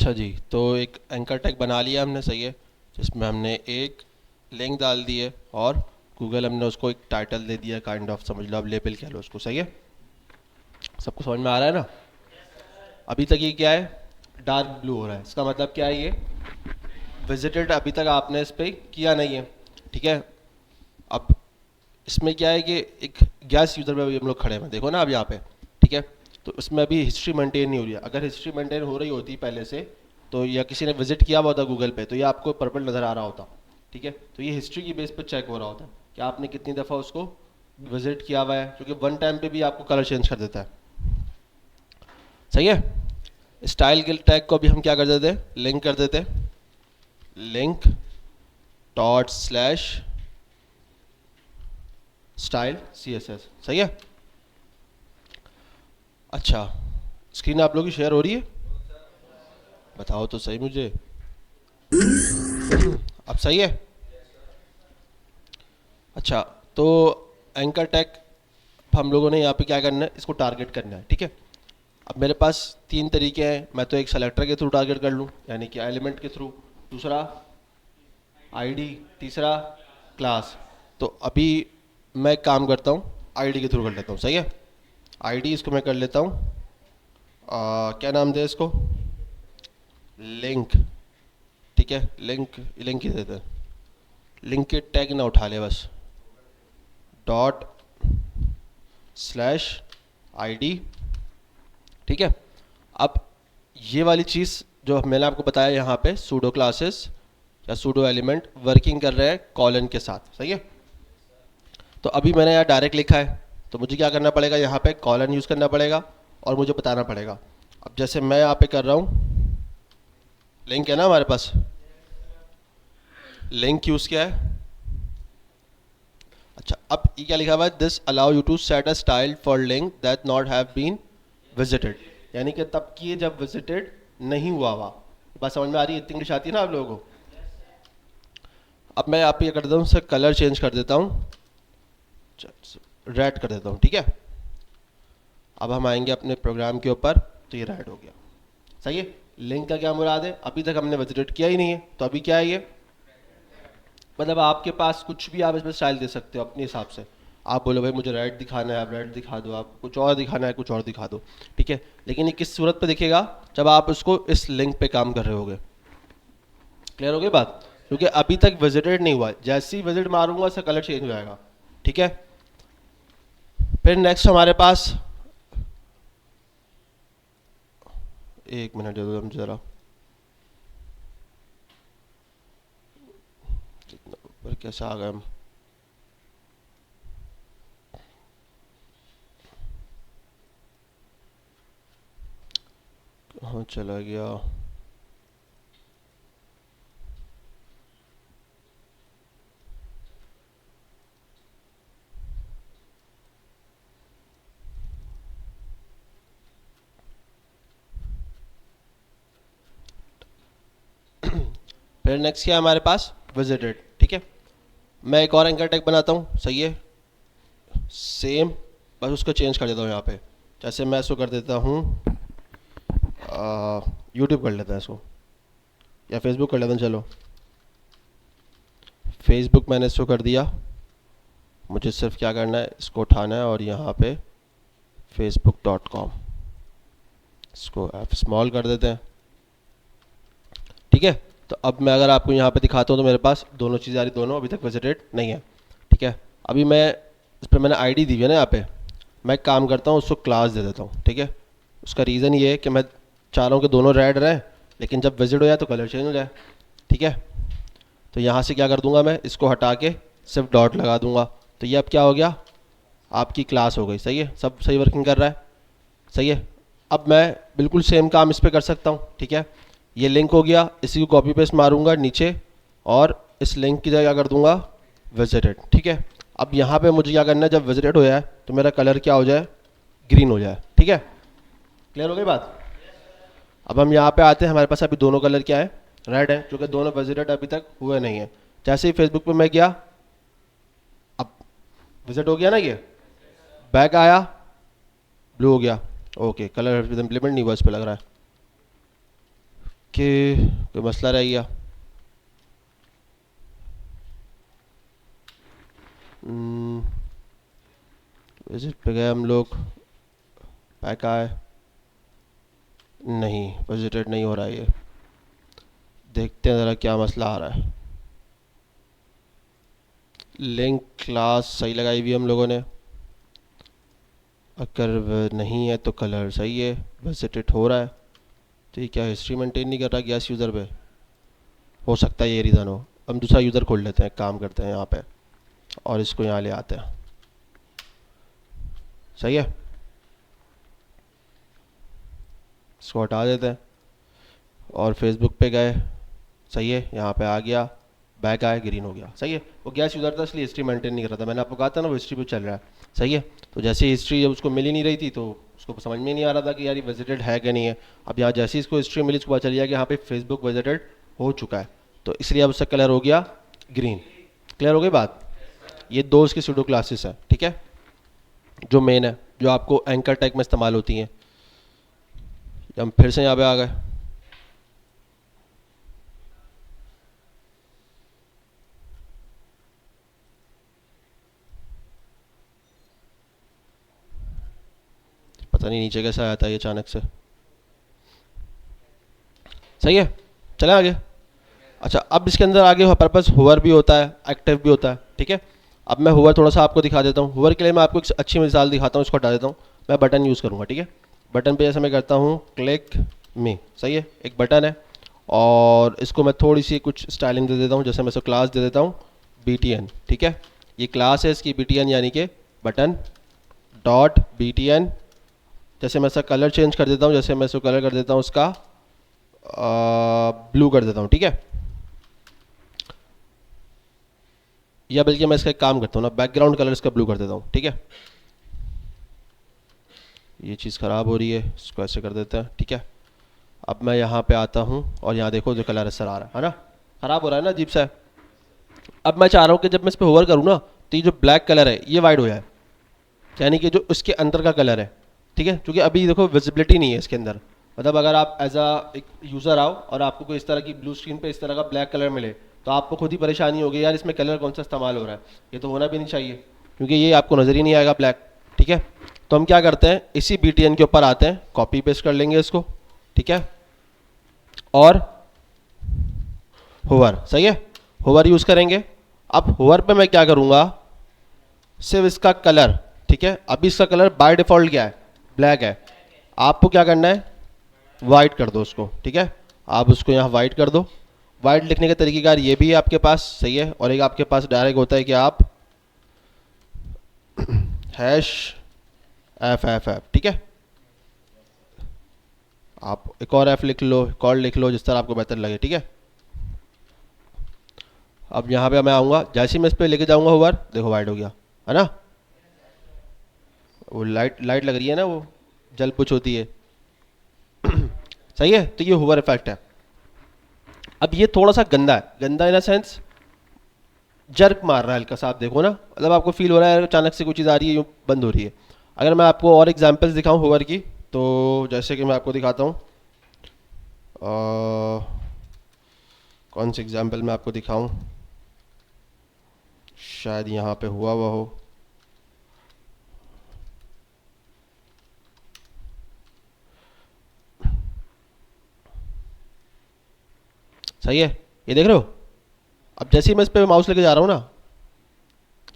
अच्छा जी, तो एक एंकर टैग बना लिया हमने, सही है, जिसमें हमने एक लिंक डाल दी है और गूगल हमने उसको एक टाइटल दे दिया, काइंड ऑफ समझ लो, अब लेबल कह लो उसको, सही है। सबको समझ में आ रहा है ना? अभी तक ये क्या है, डार्क ब्लू हो रहा है, इसका मतलब क्या है, ये विजिटेड अभी तक आपने इस पर किया नहीं है, ठीक है। अब इसमें क्या है कि एक गैस यूज़र पे अभी हम लोग खड़े हैं, देखो ना अब यहाँ पे, ठीक है। तो इसमें अभी हिस्ट्री मेंटेन नहीं हो रही है, अगर हिस्ट्री मेंटेन हो रही होती पहले से तो, या किसी ने विजिट किया हुआ होता गूगल पे, तो ये आपको पर्पल नज़र आ रहा होता, ठीक है। तो ये हिस्ट्री की बेस पे चेक हो रहा होता है कि आपने कितनी दफ़ा उसको विजिट किया हुआ है, क्योंकि वन टाइम पे भी आपको कलर चेंज कर देता है, सही है। स्टाइल के टैग को अभी हम क्या कर देते हैं, लिंक कर देते हैं, link dot slash style CSS, सही है। अच्छा, स्क्रीन आप लोगों की शेयर हो रही है? बताओ तो सही मुझे, अब सही है? अच्छा, तो एंकर टैग हम लोगों ने यहाँ पे क्या करना है, इसको टारगेट करना है, ठीक है। अब मेरे पास तीन तरीके हैं, मैं तो एक सेलेक्टर के थ्रू टारगेट कर लूँ, यानी कि एलिमेंट के थ्रू, दूसरा आईडी, तीसरा क्लास। तो अभी मैं एक काम करता हूँ, आईडी के थ्रू कर लेता हूँ, सही है। आईडी इसको मैं कर लेता हूँ, क्या नाम दे इसको, लिंक, ठीक है। लिंक, लिंक ही देते हैं, लिंक के टैग ना उठा ले बस, डॉट स्लैश आईडी, ठीक है। अब ये वाली चीज़ जो मैंने आपको बताया यहाँ पे, सूडो क्लासेस या सूडो एलिमेंट वर्किंग कर रहे हैं कॉलन के साथ, सही है। तो अभी मैंने यहाँ डायरेक्ट लिखा है, तो मुझे क्या करना पड़ेगा, यहाँ पे कॉलन यूज़ करना पड़ेगा और मुझे बताना पड़ेगा। अब जैसे मैं यहाँ पे कर रहा हूँ, लिंक है ना हमारे पास, लिंक यूज़ किया है। अच्छा, अब ये क्या लिखा हुआ है, this allow you to set a style for link that not have been visited, यानी कि तब की जब विजिटेड नहीं हुआ हुआ। बात समझ में आ रही है? इतनी इंग्लिश आती है ना आप लोगों को? अब मैं आप ये कर देता हूँ, उसका कलर चेंज कर देता हूँ, रेड कर देता हूँ, ठीक है। अब हम आएंगे अपने प्रोग्राम के ऊपर, तो ये रेड हो गया, सही है। लिंक का क्या मुराद है, अभी तक हमने विजिटेड किया ही नहीं है, तो अभी क्या है ये, मतलब आपके पास कुछ भी आप इसमें स्टाइल दे सकते हो अपने हिसाब से। आप बोलो भाई मुझे रेड दिखाना है, आप रेड दिखा दो, आप कुछ और दिखाना है कुछ और दिखा दो, ठीक है। लेकिन ये किस सूरत पे दिखेगा, जब आप उसको इस लिंक पे काम कर रहे होगे। क्लियर हो गई बात? क्योंकि अभी तक विजिटेड नहीं हुआ है, जैसे ही विजिट मारूंगा उसका कलर चेंज हो जाएगा, ठीक है। फिर नेक्स्ट हमारे पास, एक मिनट दे दो हम जरा, कितना ऊपर कैसे आ गए हम, कहाँ चला गया। फिर नेक्स्ट क्या है हमारे पास, विजिटेड, ठीक है। मैं एक और एंकर टैग बनाता हूँ, सही है, सेम, बस उसको चेंज कर देता हूँ यहाँ पे। जैसे मैं इसको कर देता हूँ, यूट्यूब कर लेता है इसको, या फेसबुक कर लेता हूँ, चलो फेसबुक मैंने इसको कर दिया। मुझे सिर्फ क्या करना है, इसको उठाना है और यहाँ पे facebook.com, इसको एफ स्मॉल कर देते हैं, ठीक है। तो अब मैं अगर आपको यहाँ पे दिखाता हूँ तो मेरे पास दोनों चीज़ें आ रही, दोनों अभी तक विजिटेड नहीं है, ठीक है। अभी मैं इस पर मैंने आईडी दी हुई है ना यहाँ पे, मैं एक काम करता हूँ उसको क्लास दे देता हूँ, ठीक है। उसका रीज़न ये है कि मैं चाह रहा हूँ कि दोनों रेड रहें, लेकिन जब विजिट हो जाए तो कलर चेंज हो जाए, ठीक है। तो यहाँ से क्या कर दूंगा, मैं इसको हटा के सिर्फ डॉट लगा दूंगा, तो ये अब क्या हो गया, आपकी क्लास हो गई, सही है, सब सही वर्किंग कर रहा है, सही है। अब मैं बिल्कुल सेम काम इस पर कर सकता हूँ, ठीक है। ये लिंक हो गया, इसी को कॉपी पेस्ट मारूंगा नीचे और इस लिंक की जगह क्या कर दूंगा, विजिटेड, ठीक है। अब यहाँ पे मुझे क्या करना है, जब विजिटेड हो जाए तो मेरा कलर क्या हो जाए, ग्रीन हो जाए, ठीक है। क्लियर हो गई बात? अब हम यहाँ पे आते हैं, हमारे पास अभी दोनों कलर क्या है, रेड है, क्योंकि दोनों विजिटेड अभी तक हुए नहीं है। जैसे ही फेसबुक पे मैं गया, अब विजिट हो गया ना, ये बैक आया, ब्लू हो गया, ओके, कलर इम्प्लीमेंट नहीं हुआ इस पर लग रहा है, कि कोई मसला रह गया? विजिट पे गए हम लोग, पैक आए, नहीं विजिटेड नहीं हो रहा है ये। देखते हैं ज़रा क्या मसला आ रहा है। लिंक क्लास सही लगाई हुई हम लोगों ने, अगर नहीं है तो कलर सही है, विजिटेड हो रहा है। तो ये क्या हिस्ट्री मेंटेन नहीं कर रहा गैस यूज़र पे? हो सकता है ये रीज़न हो। हम दूसरा यूज़र खोल लेते हैं, काम करते हैं यहाँ पे और इसको यहाँ ले आते हैं। सही है, इसको हटा देते हैं और फेसबुक पे गए, सही है, यहाँ पे आ गया, बैक आया, ग्रीन हो गया। सही है, वो गैस यूज़र था इसलिए हिस्ट्री मेंटेन नहीं कर रहा था। मैंने आपको कहा था ना वो हिस्ट्री पे चल रहा है। सही है, तो जैसे हिस्ट्री जब उसको मिल ही नहीं रही थी तो उसको समझ में नहीं आ रहा था कि यार ये विजिटेड है कि नहीं है। अब यहाँ जैसे ही इसको हिस्ट्री मिली इसको पता चल गया कि यहाँ पे फेसबुक विजिटेड हो चुका है, तो इसलिए अब उसका कलर हो गया ग्रीन। क्लियर हो गई बात? ये दो इसकी सूडो क्लासेस है, ठीक है, जो मेन है, जो आपको एंकर टैग में इस्तेमाल होती हैं। हम फिर से यहाँ पे आ गए, पता नहीं नीचे कैसे आया था ये अचानक से। सही है, चले आगे। अच्छा, अब इसके अंदर आगे पर्पस होवर भी होता है, एक्टिव भी होता है, ठीक है। अब मैं होवर थोड़ा सा आपको दिखा देता हूँ। होवर के लिए मैं आपको एक अच्छी मिसाल दिखाता हूँ, इसको हटा देता हूँ। मैं बटन यूज़ करूँगा, ठीक है। बटन पे जैसे मैं करता हूँ क्लिक मी, सही है, एक बटन है और इसको मैं थोड़ी सी कुछ स्टाइलिंग दे देता हूँ। जैसे मैं इसको क्लास दे देता हूँ BTN, ठीक है। ये क्लास है इसकी BTN, यानी कि बटन डॉट BTN। जैसे मैं इसका कलर चेंज कर देता हूँ, जैसे मैं इसको कलर कर देता हूँ उसका ब्लू कर देता हूँ, ठीक है। या बल्कि मैं इसका एक काम करता हूँ ना, बैकग्राउंड कलर इसका ब्लू कर देता हूँ, ठीक है। ये चीज़ ख़राब हो रही है, इसको ऐसे कर देते हैं, ठीक है। अब मैं यहाँ पे आता हूँ और यहाँ देखो जो कलर असर आ रहा है ना, ख़राब हो रहा है ना, अजीब सा है। अब मैं चाह रहा हूँ कि जब मैं इस पर होवर करूँ ना तो ये जो ब्लैक कलर है ये वाइट हो जाए, यानी कि जो उसके अंदर का कलर है, ठीक है। क्योंकि अभी देखो विजिबिलिटी नहीं है इसके अंदर। मतलब अगर आप एज अ एक यूज़र आओ और आपको कोई इस तरह की ब्लू स्क्रीन पे इस तरह का ब्लैक कलर मिले तो आपको खुद ही परेशानी होगी, यार इसमें कलर कौन सा इस्तेमाल हो रहा है, ये तो होना भी नहीं चाहिए, क्योंकि ये आपको नज़र ही नहीं आएगा ब्लैक, ठीक है। तो हम क्या करते हैं, इसी BTN के ऊपर आते हैं, कॉपी पेस्ट कर लेंगे इसको, ठीक है, और होवर, सही है, होवर यूज़ करेंगे। अब होवर पे मैं क्या करूँगा, सिर्फ इसका कलर, ठीक है। अभी इसका कलर बाय डिफ़ॉल्ट क्या है, ब्लैक है। आपको क्या करना है, वाइट कर दो उसको, ठीक है। आप उसको यहाँ वाइट कर दो। वाइट लिखने का तरीक़ेकार ये भी है आपके पास, सही है, और एक आपके पास डायरेक्ट होता है कि आप हैश FFF, ठीक है। आप एक और F लिख लो, एक और लिख लो, जिस तरह आपको बेहतर लगे, ठीक है। अब यहाँ पे मैं आऊँगा, जैसे ही मैं इस पर लेके जाऊँगा होवर, देखो वाइट हो गया, है ना। वो लाइट लाइट लग रही है ना, वो जल पुछ होती है। सही है, तो ये होवर इफेक्ट है। अब ये थोड़ा सा गंदा है, गंदा इन अ सेंस जर्क मार रहा है हल्का सा, आप देखो ना, मतलब आपको फील हो रहा है अचानक से कोई चीज़ आ रही है, यूँ बंद हो रही है। अगर मैं आपको और एग्जांपल्स दिखाऊं होवर की, तो जैसे कि मैं आपको दिखाता हूँ, कौन सी एग्जांपल मैं आपको दिखाऊं, शायद यहाँ पे हुआ हुआ हो। सही है, ये देख रहे हो। अब जैसे ही मैं इस पर माउस लेके जा रहा हूँ ना,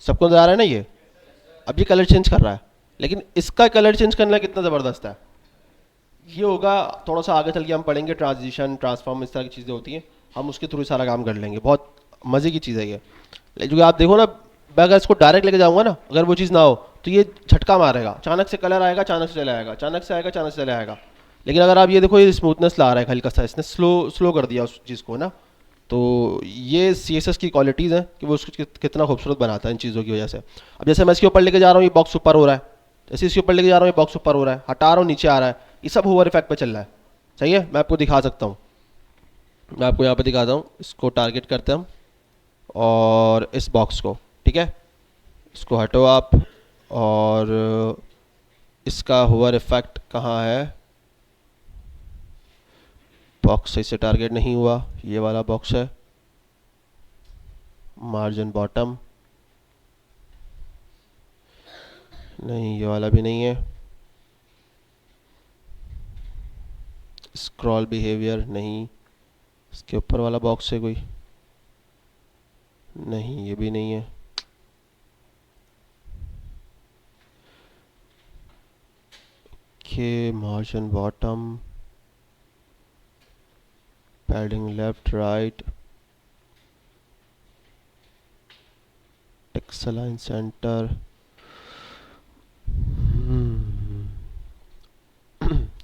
सबको नजर आ रहा है ना ये, अब ये कलर चेंज कर रहा है, लेकिन इसका कलर चेंज करना कितना ज़बरदस्त है। ये होगा थोड़ा सा आगे चल के हम पढ़ेंगे, ट्रांजिशन ट्रांसफॉर्म इस तरह की चीज़ें होती हैं, हम उसके थ्रू सारा काम कर लेंगे। बहुत मज़े की चीज़ है ये। लेकिन आप देखो ना, मैं अगर इसको डायरेक्ट लेके जाऊँगा ना, अगर वो चीज़ ना हो तो ये झटका मारेगा, अचानक से कलर आएगा, अचानक से चला आएगा, अचानक से आएगा, अचानक से चला आएगा। लेकिन अगर आप ये देखो, ये स्मूथनेस ला रहा है हल्का सा, इसने स्लो स्लो कर दिया उस चीज़ को ना। तो ये CSS की क्वालिटीज़ हैं कि वो उसको कितना खूबसूरत बनाता है इन चीज़ों की वजह से। अब जैसे मैं इसके ऊपर लेके जा रहा हूँ, ये बॉक्स ऊपर हो रहा है, जैसे इसके ऊपर लेके जा रहा हूँ ये बॉक्स ऊपर हो रहा है, हटा रहा हूँ नीचे आ रहा है, ये सब होवर इफेक्ट पे चल रहा है। सही है, मैं आपको दिखा सकता हूँ, मैं आपको यहाँ पे दिखाता हूँ। इसको टारगेट करते हैं हम और इस बॉक्स को, ठीक है, इसको हटो आप, और इसका होवर इफेक्ट कहाँ है, बॉक्स सही से टारगेट नहीं हुआ, ये वाला बॉक्स है। मार्जिन बॉटम नहीं, ये वाला भी नहीं है। स्क्रॉल बिहेवियर नहीं, इसके ऊपर वाला बॉक्स है कोई, नहीं ये भी नहीं है। के margin bottom, padding left right, text align centre,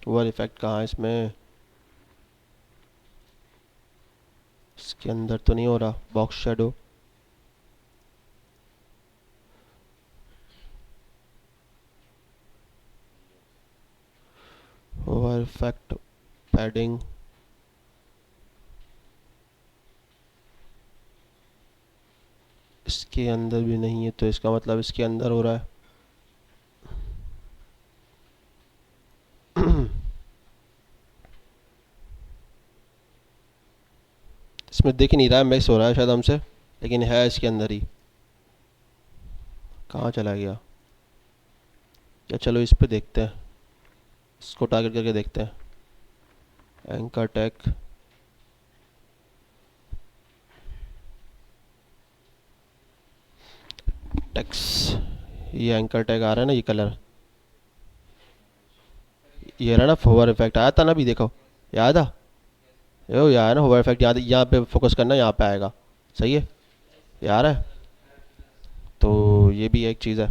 over effect कहाँ है इसमें, इसके अंदर तो नहीं हो रहा। Box shadow, over effect, padding, इसके अंदर भी नहीं है, तो इसका मतलब इसके अंदर हो रहा है। इसमें दिख नहीं रहा है, मिक्स हो रहा है शायद हमसे, लेकिन है इसके अंदर ही। कहाँ चला गया या, चलो इस पे देखते हैं, इसको टारगेट करके देखते हैं। एंकर टैग, टेक्स, ये एंकर टैग आ रहा है ना, ये कलर, ये रहा ना। होवर इफेक्ट आया था ना अभी, देखो याद आ, यो यार ना होवर इफेक्ट, यहाँ पे फोकस करना, यहाँ पे आएगा। सही है, ये आ रहा है। तो ये भी एक चीज़ है।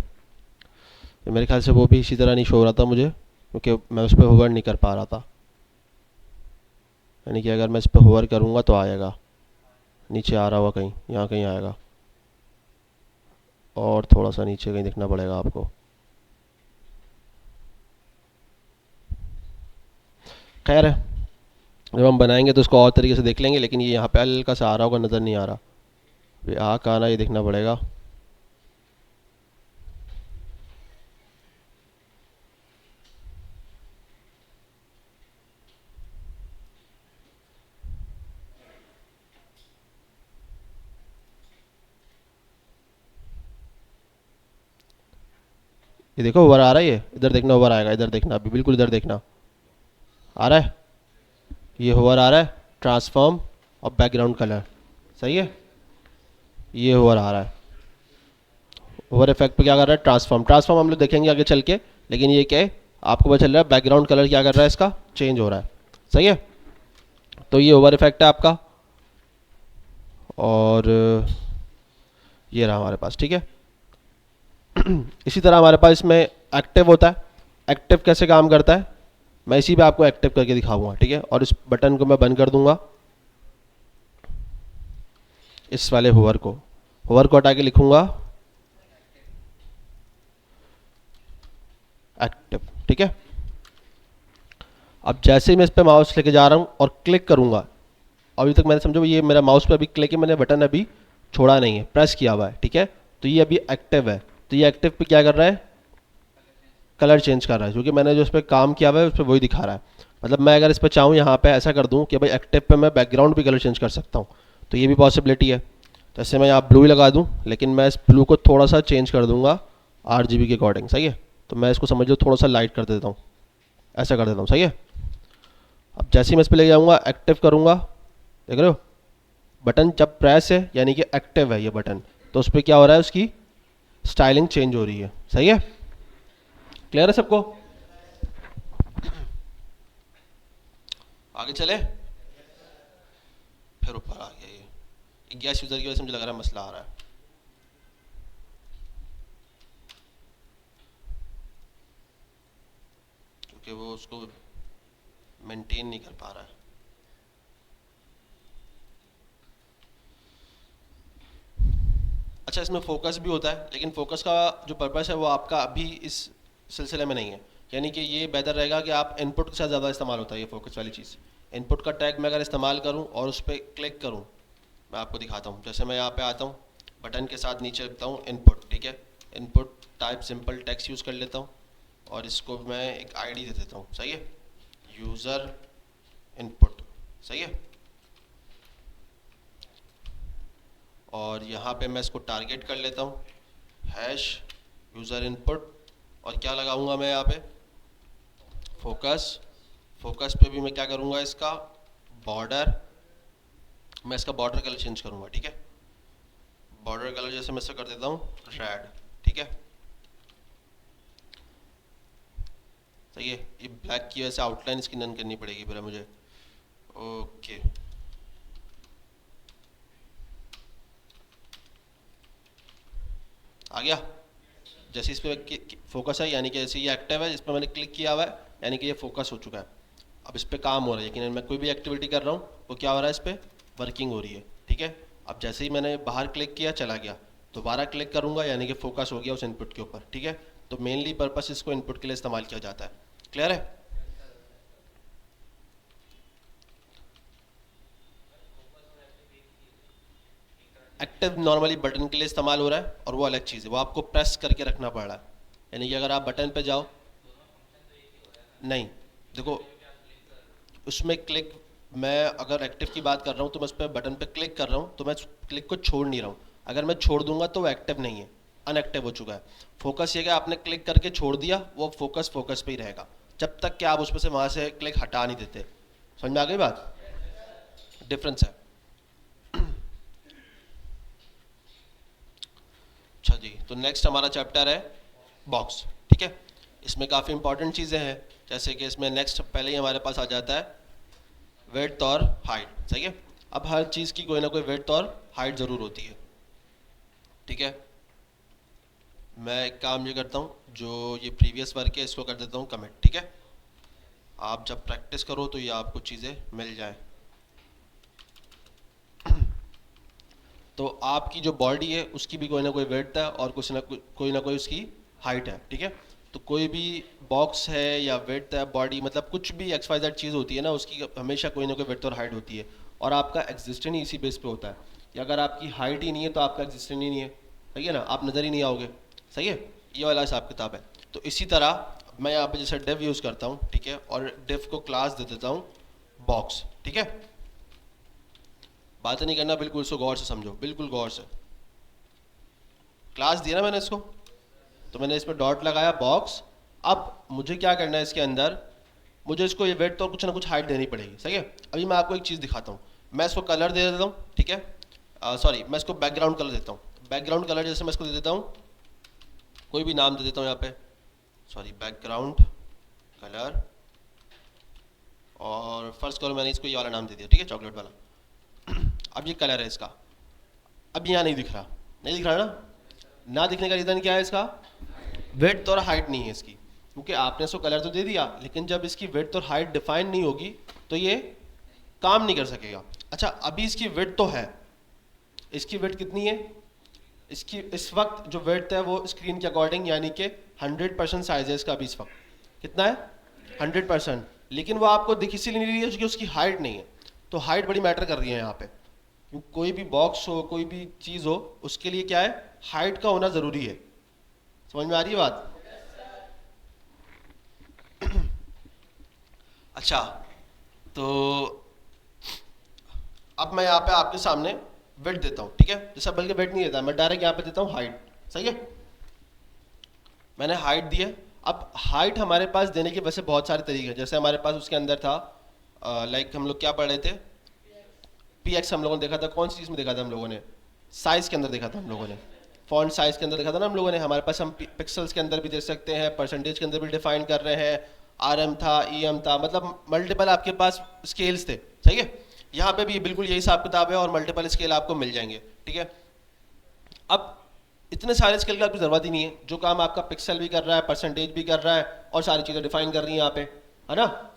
मेरे ख्याल से वो भी इसी तरह नहीं शो हो रहा था मुझे, क्योंकि मैं उस पर होवर नहीं कर पा रहा था। यानी कि अगर मैं इस पर होवर करूँगा तो आएगा, नीचे आ रहा होगा कहीं, यहाँ कहीं आएगा, और थोड़ा सा नीचे कहीं देखना पड़ेगा आपको। खैर है, जब हम बनाएंगे तो उसको और तरीके से देख लेंगे, लेकिन ये यहाँ पे हल्का सा आ रहा होगा, नज़र नहीं आ रहा। ये आ कहाँ ना, ये देखना पड़ेगा। ये देखो ओवर आ रहा है, ये इधर देखना, ओवर आएगा, इधर देखना, अभी बिल्कुल इधर देखना, आ रहा है। ये ओवर आ रहा है, ट्रांसफॉर्म और बैकग्राउंड कलर, सही है। ये ओवर आ रहा है, ओवर इफेक्ट पे क्या कर रहा है, ट्रांसफॉर्म। ट्रांसफॉर्म हम लोग देखेंगे आगे चल के, लेकिन ये क्या है, आपको पता चल रहा है बैकग्राउंड कलर क्या कर रहा है, इसका चेंज हो रहा है। सही है, तो ये ओवर इफेक्ट है आपका, और ये रहा हमारे पास, ठीक है। इसी तरह हमारे पास इसमें एक्टिव होता है। एक्टिव कैसे काम करता है, मैं इसी पे आपको एक्टिव करके दिखाऊंगा, ठीक है। और इस बटन को मैं बंद कर दूंगा, इस वाले होवर को, होवर को हटा के लिखूंगा एक्टिव, ठीक है। अब जैसे ही मैं इस पे माउस लेके जा रहा हूँ और क्लिक करूंगा, अभी तक मैंने समझो ये मेरा माउस पे अभी क्लिक है, मैंने बटन अभी छोड़ा नहीं है, प्रेस किया हुआ है, ठीक है। तो ये अभी एक्टिव है, तो ये एक्टिव पे क्या कर रहा है, कलर चेंज कर रहा है, क्योंकि मैंने जो इस पर काम किया हुआ है उस पर वही दिखा रहा है। मतलब मैं अगर इस पर चाहूँ यहाँ पे ऐसा कर दूँ कि भाई एक्टिव पे मैं बैकग्राउंड भी कलर चेंज कर सकता हूँ, तो ये भी पॉसिबिलिटी है। तो ऐसे मैं यहाँ ब्लू ही लगा दूँ, लेकिन मैं इस ब्लू को थोड़ा सा चेंज कर दूँगा RGB के अकॉर्डिंग, सही है। तो मैं इसको समझ लो थोड़ा सा लाइट कर देता हूँ, ऐसा कर देता हूँ, सही है। अब जैसे ही मैं इस पर ले जाऊँगा, एक्टिव करूँगा, देख रहे हो बटन जब प्रेस है यानी कि एक्टिव है ये बटन, तो उस पर क्या हो रहा है, उसकी स्टाइलिंग चेंज हो रही है। सही है, क्लियर है सबको, आगे चले। फिर ऊपर आ गया ये गैस यूज़र की वजह से मुझे लग रहा है मसला आ रहा है, क्योंकि वो उसको मेंटेन नहीं कर पा रहा है। अच्छा, इसमें फोकस भी होता है, लेकिन फोकस का जो पर्पस है वो आपका अभी इस सिलसिले में नहीं है। यानी कि ये बेहतर रहेगा कि आप इनपुट के साथ ज़्यादा इस्तेमाल होता है ये फोकस वाली चीज़। इनपुट का टैग मैं अगर इस्तेमाल करूँ और उस पर क्लिक करूँ, मैं आपको दिखाता हूँ। जैसे मैं यहाँ पे आता हूँ, बटन के साथ नीचे लिखता हूँ इनपुट, ठीक है। Input type simple text use कर लेता हूँ, और इसको मैं एक ID दे देता हूँ, सही है, यूज़र इनपुट, सही है। और यहाँ पे मैं इसको टारगेट कर लेता हूँ, हैश यूज़र इनपुट, और क्या लगाऊंगा मैं यहाँ पे, फोकस। फोकस पे भी मैं क्या करूँगा, इसका बॉर्डर, मैं इसका बॉर्डर कलर चेंज करूँगा, ठीक है। बॉर्डर कलर जैसे मैं इससे कर देता हूँ रेड, ठीक है। सही है। ये ब्लैक की वजह से आउटलाइन इसकी नन करनी पड़ेगी फिर मुझे। ओके, आ गया। जैसे इस पर फोकस है, यानी कि जैसे ये एक्टिव है, इस पर मैंने क्लिक किया हुआ है, यानी कि ये फोकस हो चुका है। अब इस पर काम हो रहा है, लेकिन मैं कोई भी एक्टिविटी कर रहा हूँ वो क्या हो रहा है, इस पर वर्किंग हो रही है, ठीक है। अब जैसे ही मैंने बाहर क्लिक किया, चला गया, दोबारा क्लिक करूँगा, यानी कि फोकस हो गया उस इनपुट के ऊपर, ठीक है। तो मेनली पर्पस इसको इनपुट के लिए इस्तेमाल किया जाता है। क्लियर है। एक्टिव नॉर्मली बटन के लिए इस्तेमाल हो रहा है, और वो अलग चीज़ है, वो आपको प्रेस करके रखना पड़ रहा है। यानी कि अगर आप बटन पे जाओ, नहीं, देखो उसमें क्लिक, मैं अगर एक्टिव की बात कर रहा हूँ तो मैं उस पर बटन पे क्लिक कर रहा हूँ, तो मैं क्लिक को छोड़ नहीं रहा हूँ। अगर मैं छोड़ दूंगा तो वो एक्टिव नहीं है, अनएक्टिव हो चुका है। फोकस ये कि आपने क्लिक करके छोड़ दिया, वो फोकस फोकस पे ही रहेगा जब तक कि आप उसमें से वहाँ से क्लिक हटा नहीं देते। समझ में आ गई बात, डिफरेंस है। अच्छा जी, तो नेक्स्ट हमारा चैप्टर है बॉक्स, ठीक है। इसमें काफ़ी इंपॉर्टेंट चीज़ें हैं, जैसे कि इसमें नेक्स्ट पहले ही हमारे पास आ जाता है विड्थ और हाइट, सही है। अब हर चीज़ की कोई ना कोई विड्थ और हाइट ज़रूर होती है, ठीक है। मैं एक काम ये करता हूँ, जो ये प्रीवियस वर्क है इसको कर देता हूँ कमिट, ठीक है। आप जब प्रैक्टिस करो तो ये आपको चीज़ें मिल जाएं। तो आपकी जो बॉडी है उसकी भी कोई ना कोई विड्थ है और कोई ना कोई उसकी हाइट है, ठीक है। तो कोई भी बॉक्स है या विड्थ है, बॉडी मतलब कुछ भी एक्स वाई जेड चीज़ होती है ना, उसकी हमेशा कोई ना कोई विड्थ और हाइट होती है, और आपका एग्जिस्टेंस ही इसी बेस पे होता है कि अगर आपकी हाइट ही नहीं है तो आपका एग्जिस्टेंस ही नहीं है, सही है ना, आप नज़र ही नहीं आओगे, सही है। ये वाला हिसाब किताब है। तो इसी तरह मैं यहाँ पे जैसे डिव यूज़ करता हूँ, ठीक है, और डिव को क्लास दे देता हूँ बॉक्स, ठीक है। बात नहीं करना, बिल्कुल इसको गौर से समझो, बिल्कुल गौर से। क्लास दिया ना मैंने इसको, तो मैंने इसमें डॉट लगाया बॉक्स। अब मुझे क्या करना है इसके अंदर, मुझे इसको ये वेट तो कुछ ना कुछ हाइट देनी पड़ेगी, सही है। अभी मैं आपको एक चीज़ दिखाता हूँ, मैं इसको कलर दे देता हूँ, ठीक है। सॉरी, मैं इसको बैकग्राउंड कलर देता हूँ। बैकग्राउंड कलर जैसे मैं इसको दे देता हूँ, कोई भी नाम दे देता हूँ यहाँ पे, सॉरी, बैकग्राउंड कलर, और फर्स्ट कलर मैंने इसको ये वाला नाम दे दिया, ठीक है, चॉकलेट वाला। अब ये कलर है इसका, अब यहाँ नहीं दिख रहा, नहीं दिख रहा ना। ना दिखने का रीज़न क्या है, इसका विड्थ और हाइट नहीं है इसकी, क्योंकि आपने इसको कलर तो दे दिया, लेकिन जब इसकी विड्थ और हाइट डिफाइन नहीं होगी तो ये काम नहीं कर सकेगा। अच्छा, अभी इसकी विड्थ तो है, इसकी विड्थ कितनी है, इसकी इस वक्त जो विड्थ है वो स्क्रीन के अकॉर्डिंग, यानी कि 100% साइज है इसका अभी इस वक्त। कितना है, 100%। लेकिन वो आपको दिख इसीलिए नहीं रही है क्योंकि उसकी हाइट नहीं है। तो हाइट बड़ी मैटर कर रही है यहाँ पे, क्योंकि कोई भी बॉक्स हो, कोई भी चीज़ हो, उसके लिए क्या है, हाइट का होना ज़रूरी है। समझ में आ रही है बात। अच्छा, तो अब मैं यहाँ पे आपके सामने वेट देता हूँ, ठीक है, जैसा बल्कि वेट नहीं देता, मैं डायरेक्ट यहाँ पे देता हूँ हाइट, सही है। मैंने हाइट दी है। अब हाइट हमारे पास देने के वैसे बहुत सारे तरीके हैं, जैसे हमारे पास उसके अंदर था लाइक हम लोग क्या पढ़ रहे थे, पी एक्स हम लोगों ने देखा था, कौन सी चीज़ में देखा था हम लोगों ने, साइज़ के अंदर देखा था हम लोगों ने, फॉन्ट साइज़ के अंदर देखा था ना हम लोगों ने। हमारे पास हम पिक्सल्स के अंदर भी देख सकते हैं, परसेंटेज के अंदर भी डिफाइन कर रहे हैं, आरएम था, ईएम था, मतलब मल्टीपल आपके पास स्केल्स थे, सही है। यहाँ पे भी बिल्कुल यही हिसाब किताब है और मल्टीपल स्केल आपको मिल जाएंगे, ठीक है। अब इतने सारे स्केल की आपकी ज़रूरत ही नहीं है, जो काम आपका पिक्सल भी कर रहा है, परसेंटेज भी कर रहा है, और सारी चीज़ें डिफाइन कर रही हैं यहाँ पे, है ना,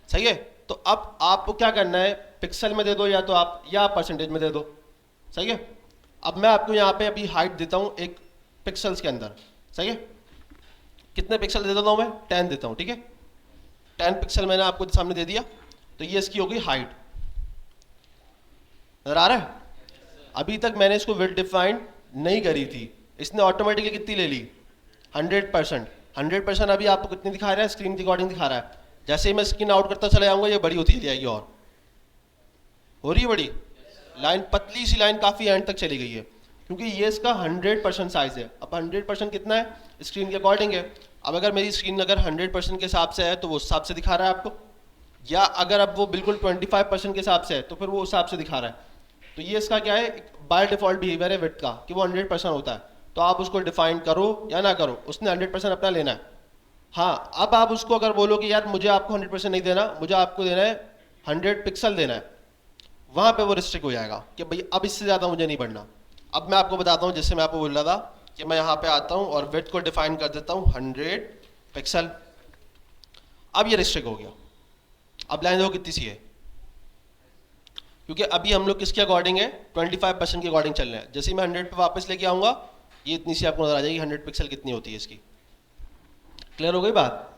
सही है। तो अब आपको क्या करना है, पिक्सल में दे दो या तो आप, या परसेंटेज में दे दो, सही है। अब मैं आपको यहाँ पे अभी हाइट देता हूँ एक पिक्सल्स के अंदर, सही है। कितने पिक्सल दे देता हूँ मैं, 10 देता हूँ, ठीक है। 10 पिक्सल मैंने आपको सामने दे दिया, तो ये इसकी होगी हाइट। नजर आ रहा है। अभी तक मैंने इसको विड्थ डिफाइन नहीं करी थी, इसने ऑटोमेटिकली कितनी ले ली, 100%। 100% अभी आपको कितनी दिखा रहा है, स्क्रीन रिकॉर्डिंग दिखा रहा है। जैसे ही मैं स्क्रीन आउट करता चला जाऊंगा ये बड़ी होती चली जाएगी, और हो रही है बड़ी लाइन, पतली सी लाइन काफ़ी एंड तक चली गई है, क्योंकि ये इसका 100% साइज है। अब 100% कितना है, स्क्रीन के अकॉर्डिंग है। अब अगर मेरी स्क्रीन अगर 100% के हिसाब से है तो वो उस हिसाब से दिखा रहा है आपको, या अगर अब वो बिल्कुल 25% के हिसाब से है तो फिर वो उस हिसाब से दिखा रहा है। तो ये इसका क्या है, बाय डिफॉल्ट बिहेवियर है विड्थ का कि वो 100% होता है। तो आप उसको डिफाइन करो या ना करो, उसने 100% अपना लेना है। हाँ, अब आप उसको अगर बोलो कि यार मुझे आपको 100% नहीं देना, मुझे आपको देना है 100 पिक्सल देना है, वहाँ पे वो रिस्ट्रिक्ट हो जाएगा कि भाई अब इससे ज़्यादा मुझे नहीं बढ़ना। अब मैं आपको बताता हूँ, जैसे मैं आपको बोल रहा था कि मैं यहाँ पे आता हूँ और विड्थ को डिफाइन कर देता हूँ 100 पिक्सल। अब ये रिस्ट्रिक्ट हो गया। अब लाइन देखो कितनी सी है, क्योंकि अभी हम लोग किसके अकॉर्डिंग है, 25% के अकॉर्डिंग चल रहे हैं। जैसे ही मैं 100 पे वापस लेके आऊँगा, ये इतनी सी आपको नजर आ जाएगी 100 पिक्सल कितनी होती है इसकी। क्लियर हो गई बात।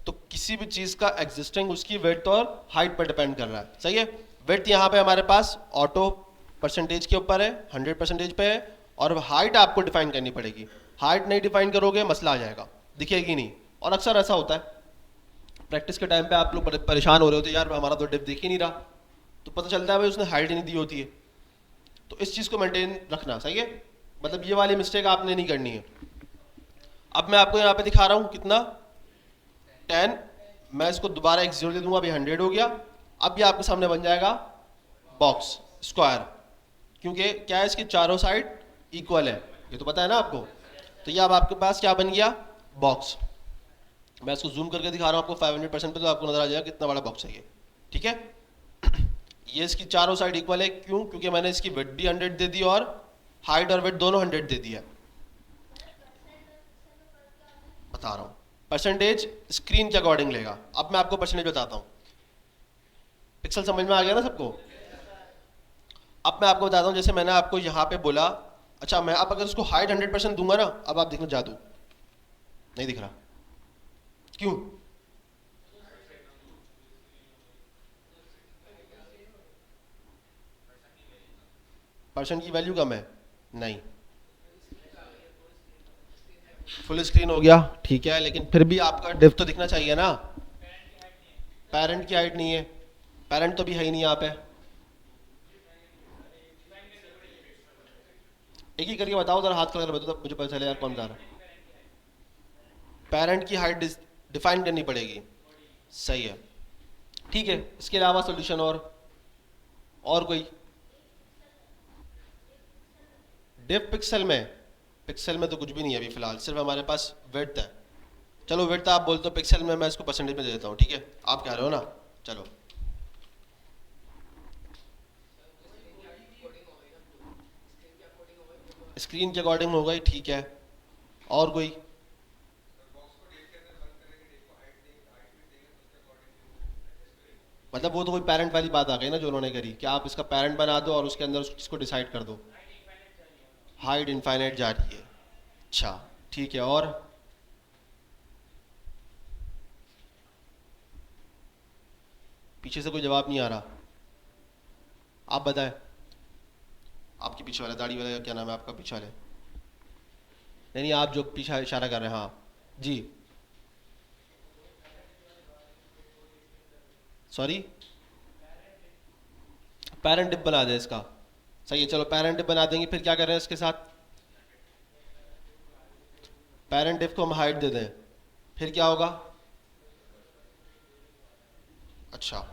तो किसी भी चीज़ का एग्जिस्टिंग उसकी विड्थ और हाइट पर डिपेंड कर रहा है, सही है। विड्थ यहाँ पे हमारे पास ऑटो परसेंटेज के ऊपर है, 100% पे है, और हाइट आपको डिफाइन करनी पड़ेगी। हाइट नहीं डिफाइन करोगे मसला आ जाएगा, दिखेगी नहीं। और अक्सर ऐसा होता है प्रैक्टिस के टाइम पे आप लोग परेशान हो रहे होते हैं, यार हमारा तो डिप दिख ही नहीं रहा, तो पता चलता है भाई उसने हाइट ही नहीं दी होती है। तो इस चीज़ को मेंटेन रखना, सही है। मतलब ये वाली मिस्टेक आपने नहीं करनी है। अब मैं आपको यहाँ पे दिखा रहा हूँ कितना 10, मैं इसको दोबारा एक 0 दे दूंगा, अभी 100 हो गया। अब ये आपके सामने बन जाएगा बॉक्स स्क्वायर, क्योंकि क्या है, इसकी चारों साइड इक्वल है, ये तो पता है ना आपको। तो ये अब आपके पास क्या बन गया, बॉक्स। मैं इसको जूम करके दिखा रहा हूँ आपको 500% पे, तो आपको नजर आ जाएगा कितना बड़ा बॉक्स है ये, ठीक है। ये इसकी चारों साइड इक्वल है, क्यों, क्योंकि मैंने इसकी विड्थ भी 100 दे दी और हाइट और विड्थ दोनों 100 दे दिया। बता रहा हूँ परसेंटेज स्क्रीन के अकॉर्डिंग लेगा। अब मैं आपको परसेंटेज बताता हूँ। पिक्सल समझ में आ गया ना सबको। अब मैं आपको बताता हूँ, जैसे मैंने आपको यहाँ पे बोला, अच्छा मैं अब अगर उसको हाइट 100% दूंगा ना, अब आप देखो जादू नहीं दिख रहा, क्यों, परसेंट की वैल्यू कम है, नहीं फुल स्क्रीन हो गया, ठीक है, लेकिन फिर भी आपका डिफ तो दिखना चाहिए ना। पेरेंट की हाइट नहीं है, पेरेंट तो भी है ही नहीं यहाँ पे। एक ही करके बताओ, जरा हाथ कलर बताओ, तब मुझे पता चले यार कौन बता रहा। पेरेंट की हाइट डिफाइन करनी पड़ेगी, सही है, ठीक है। इसके अलावा सोल्यूशन और कोई डिफ पिक्सल में तो कुछ भी नहीं है अभी फिलहाल, सिर्फ हमारे पास विड्थ है। चलो विड्थ आप बोलते हो पिक्सल में, मैं इसको परसेंटेज में दे देता हूँ, ठीक है, आप कह रहे हो ना। चलो स्क्रीन के अकॉर्डिंग हो गई, ठीक है। और कोई, मतलब वो तो कोई पेरेंट वाली बात आ गई ना जो उन्होंने करी, कि आप इसका पेरेंट बना दो और उसके अंदर उसको डिसाइड कर दो। हाइट इनफाइनाइट जा रही है, अच्छा ठीक है। और पीछे से कोई जवाब नहीं आ रहा, आप बताएं। आपके पीछे वाला दाढ़ी वाला, क्या नाम है आपका पीछे वाले, नहीं नहीं आप जो पीछे इशारा कर रहे हैं, हाँ जी, सॉरी, पेरेंट डिप बना दे इसका, सही है। चलो पेरेंट डिप बना देंगे, फिर क्या कर रहे हैं इसके साथ, पेरेंट डिप को हम हाइट दे दें, फिर क्या होगा, अच्छा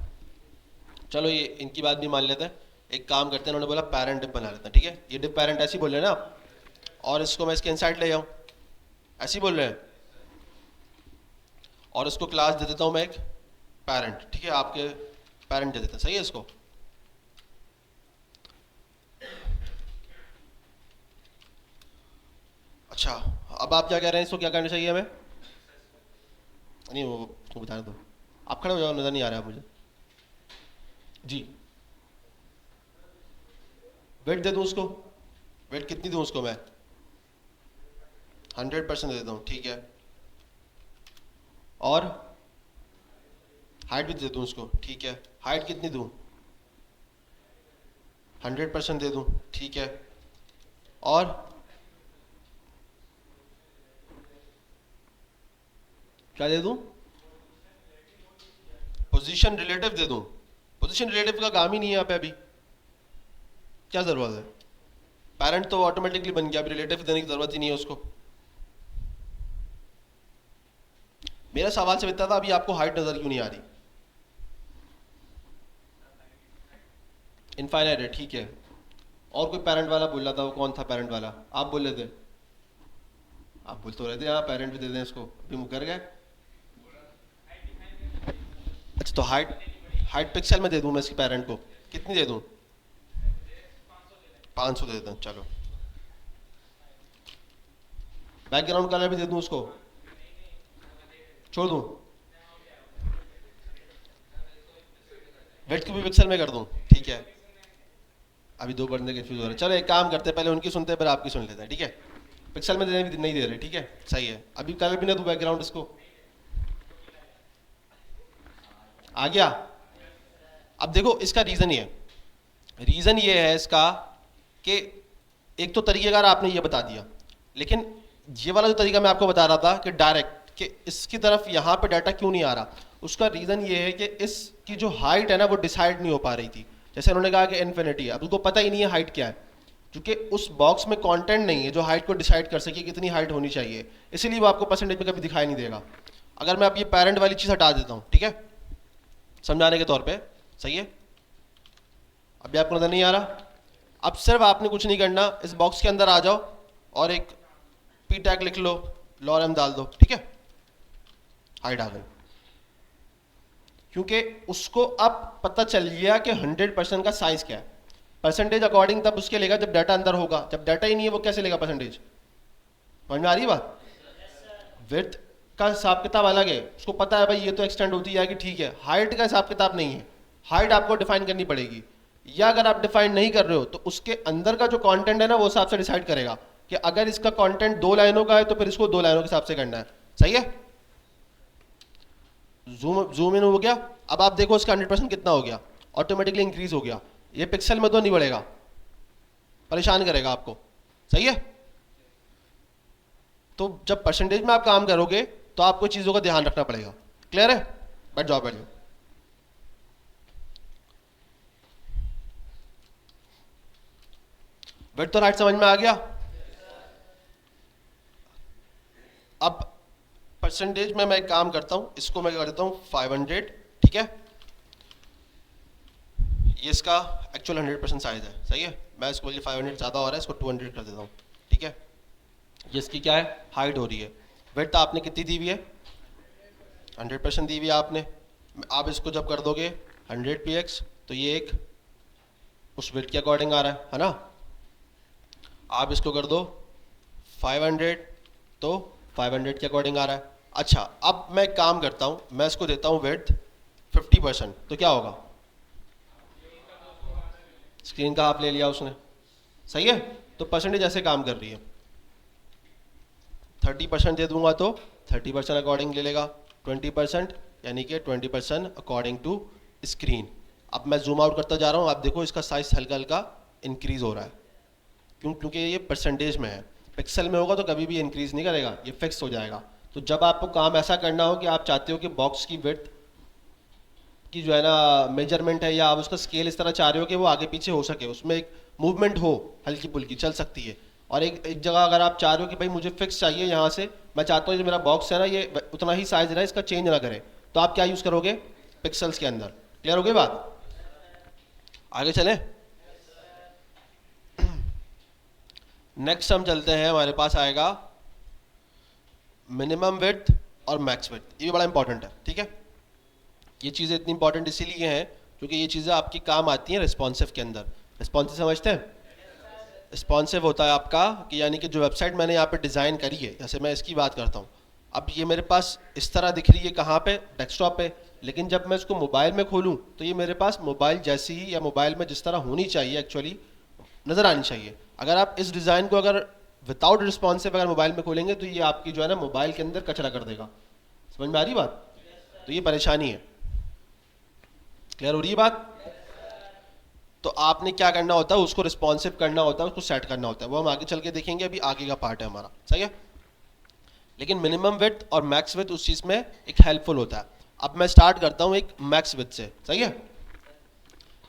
चलो ये इनकी बात भी मान लेते हैं। एक काम करते हैं, उन्होंने बोला पेरेंट डिप बना लेते हैं, ठीक है, ये डिप पेरेंट ऐसे ही बोल रहे हैं ना आप, और इसको मैं इसके इनसाइड ले जाऊँ, ऐसे ही बोल रहे हैं, और इसको क्लास दे देता हूँ मैं एक पेरेंट, ठीक है, आपके पेरेंट दे देते हैं, सही है इसको। अच्छा अब आप क्या कह रहे हैं, इसको क्या करना चाहिए हमें, नहीं वो बताने दो, आप खड़े हो जाओ, नज़र नहीं आ रहा है मुझे जी। वेट दे दूँ उसको, वेट कितनी दूँ उसको मैं, 100% दे देता हूँ, ठीक है। और हाइट भी दे दूँ उसको, ठीक है, हाइट कितनी दूँ, 100% दे दूँ, ठीक है। और क्या दे दूँ, पोजीशन रिलेटिव दे दूँ, पोजीशन रिलेटिव का काम ही नहीं है यहाँ पे अभी, क्या ज़रूरत है? पेरेंट तो ऑटोमेटिकली बन गया, अभी रिलेटिव देने की ज़रूरत ही नहीं है उसको। मेरा सवाल से इतना था, अभी आपको हाइट नज़र क्यों नहीं आ रही? इनफाइनाइट है, ठीक है। और कोई पेरेंट वाला बोल रहा था, वो कौन था पेरेंट वाला? आप बोल रहे थे, आप बोल तो रहे थे हाँ पेरेंट भी दे दें इसको, अभी मुँह कर गए। अच्छा तो हाइट, हाइट पिक्सल में दे दूँ मैं इसकी पेरेंट को, कितनी दे दूँ? 500 दे देता हूँ, चलो। बैकग्राउंड कलर भी दे दूँ उसको, छोड़ दूँ? वेट को भी पिक्सल में कर दूँ, ठीक है। अभी दो बंदे कंफ्यूज हो रहे हैं, चलो एक काम करते हैं, पहले उनकी सुनते हैं फिर आपकी सुन लेते हैं, ठीक है। पिक्सल में देने भी नहीं दे रहे, ठीक है, सही है। अभी कलर भी ना दूँ बैकग्राउंड इसको, आ गया? अब देखो इसका रीज़न ये है, रीज़न ये है इसका कि एक तो तरीकेकार आपने ये बता दिया, लेकिन ये वाला जो तरीका मैं आपको बता रहा था कि डायरेक्ट कि इसकी तरफ यहाँ पे डाटा क्यों नहीं आ रहा, उसका रीज़न ये है कि इसकी जो हाइट है ना वो डिसाइड नहीं हो पा रही थी। जैसे उन्होंने कहा कि इन्फिनिटी है, अब उसको पता ही नहीं है हाइट क्या है, क्योंकि उस बॉक्स में कंटेंट नहीं है जो हाइट को डिसाइड कर सके कितनी हाइट होनी चाहिए, इसीलिए वो आपको परसेंटेज में कभी दिखाई नहीं देगा। अगर मैं अब ये पेरेंट वाली चीज़ हटा देता हूँ, ठीक है, समझाने के तौर पे, सही है? अभी आपको नजर नहीं आ रहा? अब सिर्फ आपने कुछ नहीं करना, इस बॉक्स के अंदर आ जाओ और एक पी टैग लिख लो, लॉरम डाल दो, ठीक है, हाइट आ गई। क्योंकि उसको अब पता चल गया कि 100% का साइज क्या है। परसेंटेज अकॉर्डिंग तब उसके लेगा जब डाटा अंदर होगा, जब डाटा ही नहीं है वो कैसे लेगा परसेंटेज? समझ में आ रही है बात? विड्थ का हिसाब किताब अलग है, उसको पता है भाई ये तो एक्सटेंड होती जाएगी, ठीक है। हाइट का हिसाब किताब नहीं है, हाइट आपको डिफाइन करनी पड़ेगी, या अगर आप डिफाइन नहीं कर रहे हो तो उसके अंदर का जो कंटेंट है ना वो हिसाब से डिसाइड करेगा कि अगर इसका कंटेंट 2 लाइनों का है तो फिर इसको 2 लाइनों के हिसाब से करना है, सही है? जूम इन हो गया। अब आप देखो इसका 100% कितना हो गया, ऑटोमेटिकली इंक्रीज हो गया। ये पिक्सल में तो नहीं बढ़ेगा, परेशान करेगा आपको, सही है? तो जब परसेंटेज में आप काम करोगे तो आपको चीजों का ध्यान रखना पड़ेगा। क्लियर है? बैठ जाओ बैठ जाओ। विड्थ और हाइट समझ में आ गया? अब परसेंटेज में मैं एक काम करता हूं, इसको मैं कर देता हूं 500, ठीक है। ये इसका एक्चुअल 100% साइज है, सही है। मैं इसको बोलिए 500 ज़्यादा हो रहा है, इसको 200 कर देता हूँ, ठीक है। ये इसकी क्या है, हाइट हो रही है। विड्थ आपने कितनी दी हुई है? 100% दी हुई है आपने। आप इसको जब कर दोगे 100px तो ये एक उस विड्थ के अकॉर्डिंग आ रहा है ना। आप इसको कर दो 500 तो 500 के अकॉर्डिंग आ रहा है। अच्छा अब मैं एक काम करता हूँ, मैं इसको देता हूँ विड्थ 50%, तो क्या होगा? स्क्रीन का हाफ ले लिया उसने, सही है। तो परसेंटेज ऐसे काम कर रही है, 30% दे दूंगा तो 30% अकॉर्डिंग ले लेगा, 20% यानी कि 20% अकॉर्डिंग टू स्क्रीन। अब मैं जूम आउट करता जा रहा हूँ, आप देखो इसका साइज हल्का हल्का इंक्रीज हो रहा है, क्योंकि ये परसेंटेज में है। पिक्सल में होगा तो कभी भी इंक्रीज नहीं करेगा, ये फिक्स हो जाएगा। तो जब आपको काम ऐसा करना हो कि आप चाहते हो कि बॉक्स की विड्थ की जो है ना मेजरमेंट है, या आप उसका स्केल इस तरह चाह रहे हो कि वो आगे पीछे हो सके, उसमें एक मूवमेंट हो, हल्की फुल्की चल सकती है। और एक जगह अगर आप चाह रहे हो कि भाई मुझे फिक्स चाहिए, यहाँ से मैं चाहता हूँ जो मेरा बॉक्स है ना ये उतना ही साइज रहा है, इसका चेंज ना करे, तो आप क्या यूज़ करोगे? पिक्सल्स के अंदर। क्लियर हो गई बात? आगे चले। नेक्स्ट हम चलते हैं, हमारे पास आएगा मिनिमम विड्थ और मैक्स विड्थ। ये भी बड़ा इंपॉर्टेंट है, ठीक है। ये चीज़ें इतनी इंपॉर्टेंट इसीलिए हैं क्योंकि ये चीज़ें आपकी काम आती हैं रिस्पॉन्सिव के अंदर। रिस्पॉन्सिव समझते हैं? रिस्पॉन्सिव होता है आपका कि यानी कि जो वेबसाइट मैंने यहाँ पे डिज़ाइन करी है, जैसे मैं इसकी बात करता हूँ, अब ये मेरे पास इस तरह दिख रही है कहाँ पे? डेस्कटॉप पे। लेकिन जब मैं इसको मोबाइल में खोलूँ तो ये मेरे पास मोबाइल जैसी ही, या मोबाइल में जिस तरह होनी चाहिए एक्चुअली नज़र आनी चाहिए। अगर आप इस डिज़ाइन को अगर विदाउट रिस्पॉन्सिव अगर मोबाइल में खोलेंगे तो ये आपकी जो है ना मोबाइल के अंदर कचरा कर देगा। समझ में आ रही बात? तो ये परेशानी है। क्लियर हो रही है बात? तो आपने क्या करना होता है, उसको रिस्पॉन्सिव करना होता है, उसको सेट करना होता है, वो हम आगे चल के देखेंगे, अभी आगे का पार्ट है हमारा, सही है। लेकिन मिनिमम विड्थ और मैक्स विड्थ उस चीज़ में एक हेल्पफुल होता है। अब मैं स्टार्ट करता हूँ एक मैक्स विड्थ से, सही है।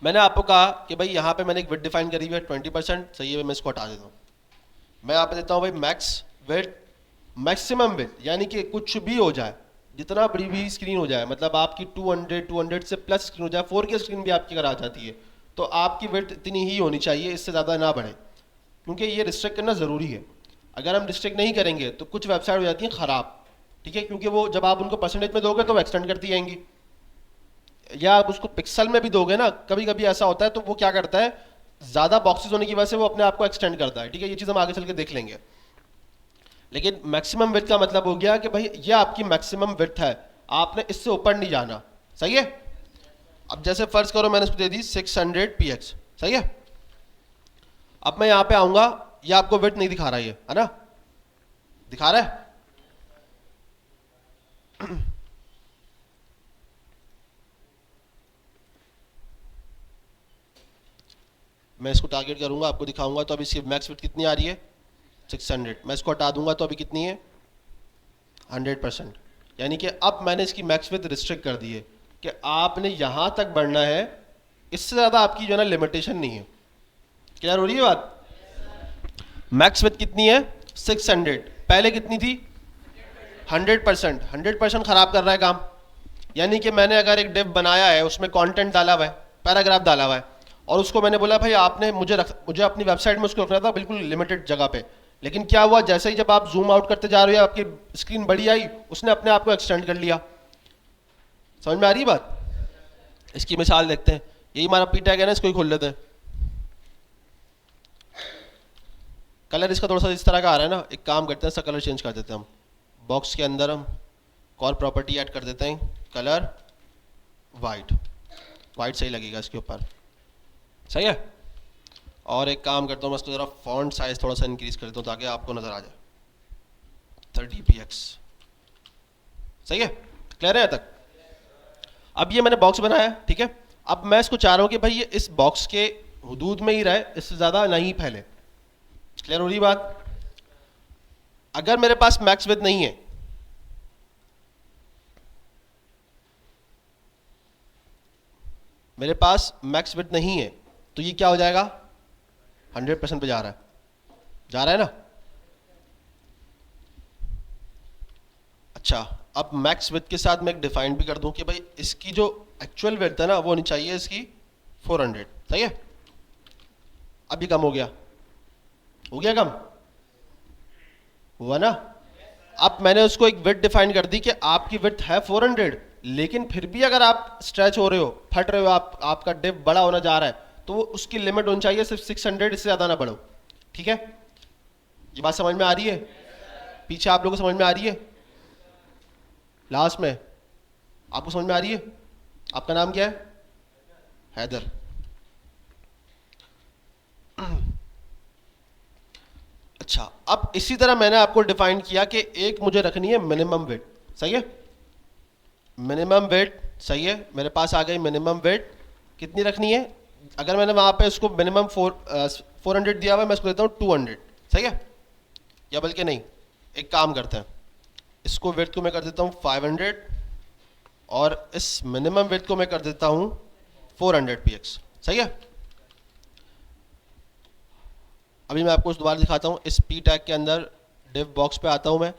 मैंने आपको कहा कि भाई यहाँ पे मैंने एक विड्थ डिफाइन करी हुई है 20%, सही है, मैं इसको हटा देता हूँ। मैं यहाँ पे देता हूँ भाई मैक्स विड्थ, मैक्सिमम विड्थ, यानी कि कुछ भी हो जाए, जितना बड़ी भी स्क्रीन हो जाए, मतलब आपकी 200 से प्लस स्क्रीन हो जाए, 4K स्क्रीन भी आपकी अगर आ जाती है तो आपकी विड्थ इतनी ही होनी चाहिए, इससे ज़्यादा ना बढ़े, क्योंकि ये रिस्ट्रिक्ट करना ज़रूरी है। अगर हम रिस्ट्रिक्ट नहीं करेंगे तो कुछ वेबसाइट हो जाती हैं ख़राब, ठीक है, क्योंकि वो जब आप उनको परसेंटेज में दोगे तो वो एक्सटेंड करती जाएंगी, या आप उसको पिक्सल में भी दोगे ना, कभी कभी ऐसा होता है, तो वो क्या करता है, ज़्यादा बॉक्सेस होने की वजह से वो अपने आप को एक्सटेंड करता है, ठीक है, ये चीज़ हम आगे चल के देख लेंगे। लेकिन मैक्सिमम विड्थ का मतलब हो गया कि भाई ये आपकी मैक्सिमम विड्थ है, आपने इससे ऊपर नहीं जाना, सही है। अब जैसे फर्ज करो मैंने इसको दे दी 600px, सही है। अब मैं यहाँ पे आऊँगा, ये आपको विड्थ नहीं दिखा रहा, ये है ना, दिखा रहा है। मैं इसको टारगेट करूंगा, आपको दिखाऊंगा, तो अभी इसकी मैक्स विड्थ कितनी आ रही है, 600। मैं इसको हटा दूंगा तो अभी कितनी है, 100%। यानी कि अब मैंने इसकी मैक्स विड्थ रिस्ट्रिक्ट कर दी है कि आपने यहाँ तक बढ़ना है, इससे ज़्यादा आपकी जो है ना लिमिटेशन नहीं है। क्लियर हो रही है बात। मैक्स विड्थ कितनी है, 600, पहले कितनी थी, 100%। 100% ख़राब कर रहा है काम। यानी कि मैंने अगर एक डिव बनाया है, उसमें कंटेंट डाला हुआ है, पैराग्राफ डाला हुआ है, और उसको मैंने बोला भाई आपने मुझे मुझे अपनी वेबसाइट में उसको रखना था बिल्कुल लिमिटेड जगह पे, लेकिन क्या हुआ, जैसे ही जब आप जूम आउट करते जा रहे हो, आपकी स्क्रीन बड़ी आई, उसने अपने आप को एक्सटेंड कर लिया। समझ में आ रही है बात। इसकी मिसाल देखते हैं, यही हमारा पी टैग है ना, इसको ही खोल लेते हैं। कलर इसका थोड़ा सा इस तरह का आ रहा है ना, एक काम करते हैं, इसका कलर चेंज कर देते हैं हम। बॉक्स के अंदर हम और प्रॉपर्टी ऐड कर देते हैं, कलर वाइट, वाइट सही लगेगा इसके ऊपर, सही है। और एक काम करता हूँ, मैं इसको ज़रा फॉन्ट साइज थोड़ा सा इंक्रीज कर देता हूँ ताकि आपको नज़र आ जाए, 30px, सही है। क्लियर है तक। अब ये मैंने बॉक्स बनाया है, ठीक है। अब मैं इसको चाह रहा हूँ कि भाई ये इस बॉक्स के हुदूद में ही रहे, इससे ज़्यादा नहीं फैले। क्लियर हो रही बात। अगर मेरे पास मैक्स विड्थ नहीं है, मेरे पास मैक्स विड्थ नहीं है, तो ये क्या हो जाएगा, 100% पे जा रहा है, जा रहा है ना। अच्छा, अब मैक्स विड्थ के साथ मैं एक डिफाइन भी कर दूं कि भाई इसकी जो एक्चुअल विड्थ है ना, वो होनी चाहिए इसकी 400, सही है। अब ये कम हो गया, हो गया कम, हुआ ना। अब मैंने उसको एक विड्थ डिफाइन कर दी कि आपकी विड्थ है 400, लेकिन फिर भी अगर आप स्ट्रेच हो रहे हो, फट रहे हो, आपका डिप बड़ा होना जा रहा है, तो वो उसकी लिमिट होनी चाहिए सिर्फ 600, इससे ज़्यादा ना बढ़ो, ठीक है। ये बात समझ में आ रही है, पीछे आप लोगों को समझ में आ रही है, लास्ट में आपको समझ में आ रही है। आपका नाम क्या है, हैदर। अच्छा, अब इसी तरह मैंने आपको डिफाइन किया कि एक मुझे रखनी है मिनिमम विड्थ, सही है, मिनिमम विड्थ, सही है। मेरे पास आ गई मिनिमम विड्थ, कितनी रखनी है, अगर मैंने वहां पे उसको मिनिमम 400 दिया हुआ है, मैं इसको देता हूँ 200, सही है। या बल्कि नहीं, एक काम करते हैं, इसको विड्थ को मैं कर देता हूँ 500, और इस मिनिमम विड्थ को मैं कर देता हूँ 400px, सही है। अभी मैं आपको दोबारा दिखाता हूँ, इस पी टैग के अंदर डिव बॉक्स पे आता हूँ मैं,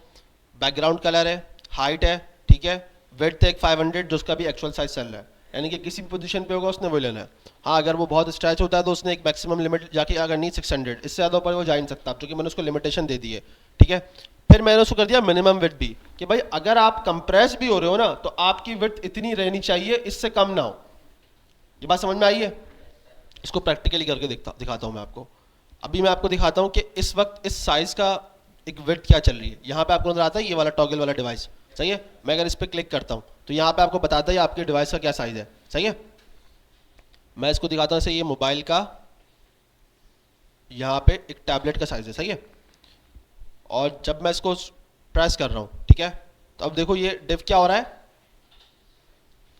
बैकग्राउंड कलर है, हाइट है, ठीक है, विड्थ एक 500 जो उसका भी एक्चुअल साइज चल रहा है, यानी कि किसी भी पोजीशन पे होगा उसने वो लेना है। हाँ, अगर वो बहुत स्ट्रेच होता है तो उसने एक मैक्सिमम लिमिट जाके अगर नहीं 600, इससे ज़्यादा ऊपर वो जा नहीं सकता, क्योंकि मैंने उसको लिमिटेशन दे दी है, ठीक है। फिर मैंने उसको कर दिया मिनिमम विड्थ भी, कि भाई अगर आप कंप्रेस भी हो रहे हो ना, तो आपकी विड्थ इतनी रहनी चाहिए, इससे कम ना हो। ये बात समझ में आई है। इसको प्रैक्टिकली करके दिखाता हूँ मैं आपको। अभी मैं आपको दिखाता हूँ कि इस वक्त इस साइज़ का एक विड्थ क्या चल रही है। यहाँ पे आपको नजर आता है ये वाला टॉगल वाला डिवाइस, सही है। मैं अगर इस पर क्लिक करता हूँ तो यहाँ पे आपको बताता है आपके डिवाइस का क्या साइज़ है, सही है। मैं इसको दिखाता हूँ, जैसे ये मोबाइल का यहाँ पे एक टैबलेट का साइज़ है, सही है। और जब मैं इसको प्रेस कर रहा हूँ, ठीक है, तो अब देखो ये डिव क्या हो रहा है,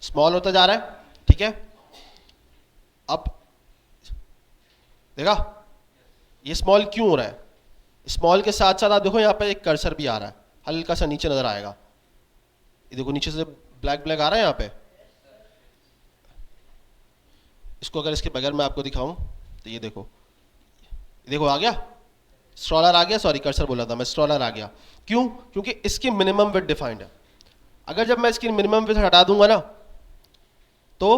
स्मॉल होता जा रहा है, ठीक है। अब देखा ये स्मॉल क्यों हो रहा है, स्मॉल के साथ साथ आप देखो यहाँ पे एक कर्सर भी आ रहा है, हल्का सा नीचे नजर आएगा, ये देखो नीचे से ब्लैक ब्लैक आ रहा है यहाँ पे। इसको अगर इसके बगैर मैं आपको दिखाऊं तो ये देखो, देखो आ गया स्क्रॉलर आ गया, सॉरी कर्सर बोला था मैं, स्क्रॉलर आ गया। क्यों? क्योंकि इसकी मिनिमम विड्थ डिफाइंड है। अगर जब मैं इसकी मिनिमम विड्थ हटा दूंगा ना तो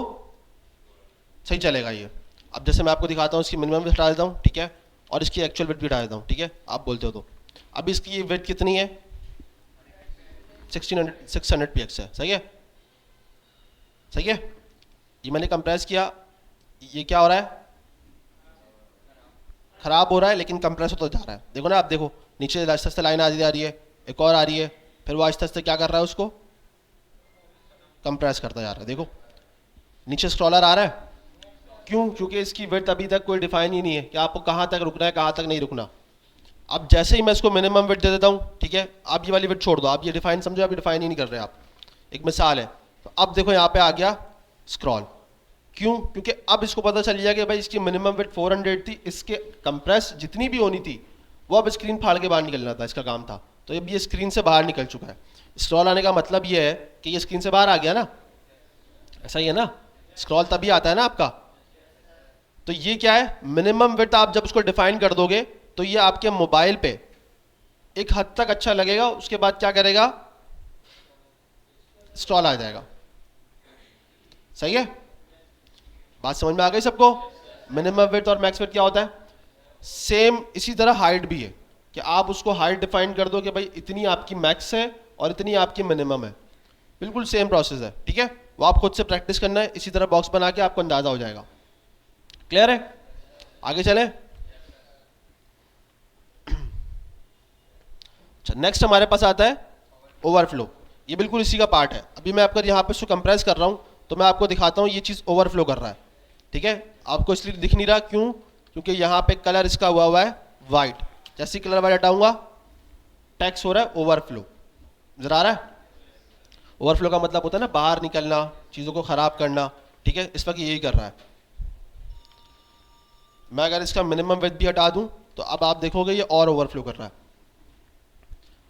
सही चलेगा ये। अब जैसे मैं आपको दिखाता हूँ, इसकी मिनिमम विड्थ हटा देता हूँ, ठीक है, और इसकी एक्चुअल विड्थ भी हटा देता हूँ, ठीक है, आप बोलते हो तो। अब इसकी विड्थ कितनी है? 600 px है, सही है, सही है। ये मैंने कंप्रेस किया, ये क्या हो रहा है? खराब हो रहा है, लेकिन कंप्रेस होता जा रहा है। देखो ना आप, देखो नीचे आस्ते आस्ते लाइन आती जा रही है, एक और आ रही है, फिर वो आस्ते आस्ते क्या कर रहा है, उसको कंप्रेस करता जा रहा है। देखो नीचे स्क्रॉलर आ रहा है, क्यों? क्योंकि इसकी विड्थ अभी तक कोई डिफाइन ही नहीं है कि आपको कहाँ तक रुकना है, कहाँ तक नहीं रुकना। अब जैसे ही मैं इसको मिनिमम विड्थ दे देता हूँ, ठीक है, आप ये वाली विड्थ छोड़ दो, आप ये डिफाइन समझो, अभी डिफाइन ही नहीं कर रहे आप। एक मिसाल है, तो अब देखो यहाँ पे आ गया स्क्रॉल। क्यों? क्योंकि अब इसको पता चल गया कि भाई इसकी मिनिमम विड्थ 400 थी, इसके कंप्रेस जितनी भी होनी थी वो अब स्क्रीन फाड़ के बाहर निकलना था, इसका काम था, तो अब ये स्क्रीन से बाहर निकल चुका है। स्क्रॉल आने का मतलब ये है कि ये स्क्रीन से बाहर आ गया ना, ऐसा ही है ना, स्क्रॉल तभी आता है ना आपका। तो ये क्या है? मिनिमम विड्थ आप जब उसको डिफाइन कर दोगे तो ये आपके मोबाइल पे एक हद तक अच्छा लगेगा, उसके बाद क्या करेगा? स्क्रॉल आ जाएगा। सही है, बात समझ में आ गई सबको? मिनिमम विड्थ और मैक्स विड्थ क्या होता है? सेम इसी तरह हाइट भी है कि आप उसको हाइट डिफाइन कर दो कि भाई इतनी आपकी मैक्स है और इतनी आपकी मिनिमम है, बिल्कुल सेम प्रोसेस है, ठीक है। वो आप खुद से प्रैक्टिस करना है, इसी तरह बॉक्स बना के आपको अंदाजा हो जाएगा। क्लियर है? आगे चलें। अच्छा, नेक्स्ट हमारे पास आता है ओवरफ्लो। ये बिल्कुल इसी का पार्ट है। अभी मैं आपको यहाँ पे इसको कंप्रेस कर रहा हूँ तो मैं आपको दिखाता हूँ ये चीज़ ओवरफ्लो कर रहा है, ठीक है। आपको इसलिए दिख नहीं रहा, क्यों? क्योंकि यहाँ पे कलर इसका हुआ है वाइट। जैसे कलर वाइट हटाऊंगा टेक्स्ट हो रहा है ओवरफ्लो, जरा आ रहा है? ओवरफ्लो का मतलब होता है ना बाहर निकलना, चीज़ों को ख़राब करना, ठीक है, इस वक्त यही कर रहा है। मैं अगर इसका मिनिमम विड्थ भी हटा दूं तो अब आप देखोगे ये और ओवरफ्लो कर रहा है।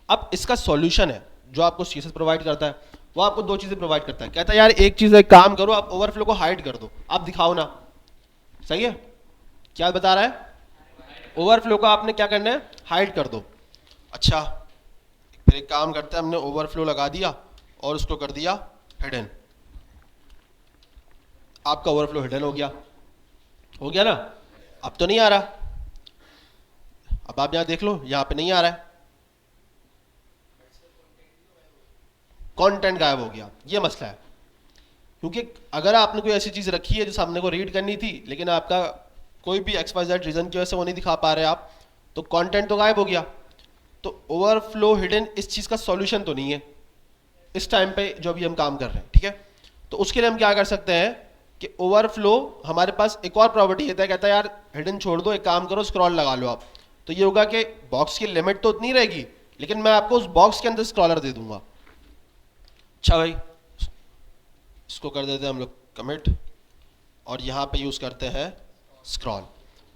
अब इसका सॉल्यूशन है जो आपको सीएसएस प्रोवाइड करता है, वो आपको दो चीज़ें प्रोवाइड करता है। कहता है यार एक चीज़, एक काम करो, आप ओवरफ्लो को हाइड कर दो, आप दिखाओ ना। सही है, क्या बता रहा है? ओवरफ्लो को आपने क्या करना है? हाइड कर दो। अच्छा, फिर एक काम करते हैं, हमने ओवरफ्लो लगा दिया और उसको कर दिया हिडन। आपका ओवरफ्लो हिडन हो गया ना। अब तो नहीं आ रहा, अब आप यहां देख लो, यहां पे नहीं आ रहा है, कंटेंट गायब हो गया। ये मसला है, क्योंकि अगर आपने कोई ऐसी चीज रखी है जो सामने को रीड करनी थी, लेकिन आपका कोई भी XYZ रीजन की वजह से वो नहीं दिखा पा रहे आप, तो कंटेंट तो गायब हो गया। तो ओवरफ्लो हिडन इस चीज का सॉल्यूशन तो नहीं है इस टाइम पे जो अभी हम काम कर रहे हैं, ठीक है। तो उसके लिए हम क्या कर सकते हैं कि ओवरफ्लो हमारे पास एक और प्रॉपर्टी देता है, कहता है यार हिडन छोड़ दो, एक काम करो स्क्रॉल लगा लो आप। तो ये होगा कि बॉक्स की लिमिट तो उतनी रहेगी, लेकिन मैं आपको उस बॉक्स के अंदर स्क्रॉलर दे दूंगा। अच्छा भाई, इसको कर देते हैं हम लोग कमिट, और यहाँ पे यूज करते हैं स्क्रॉल।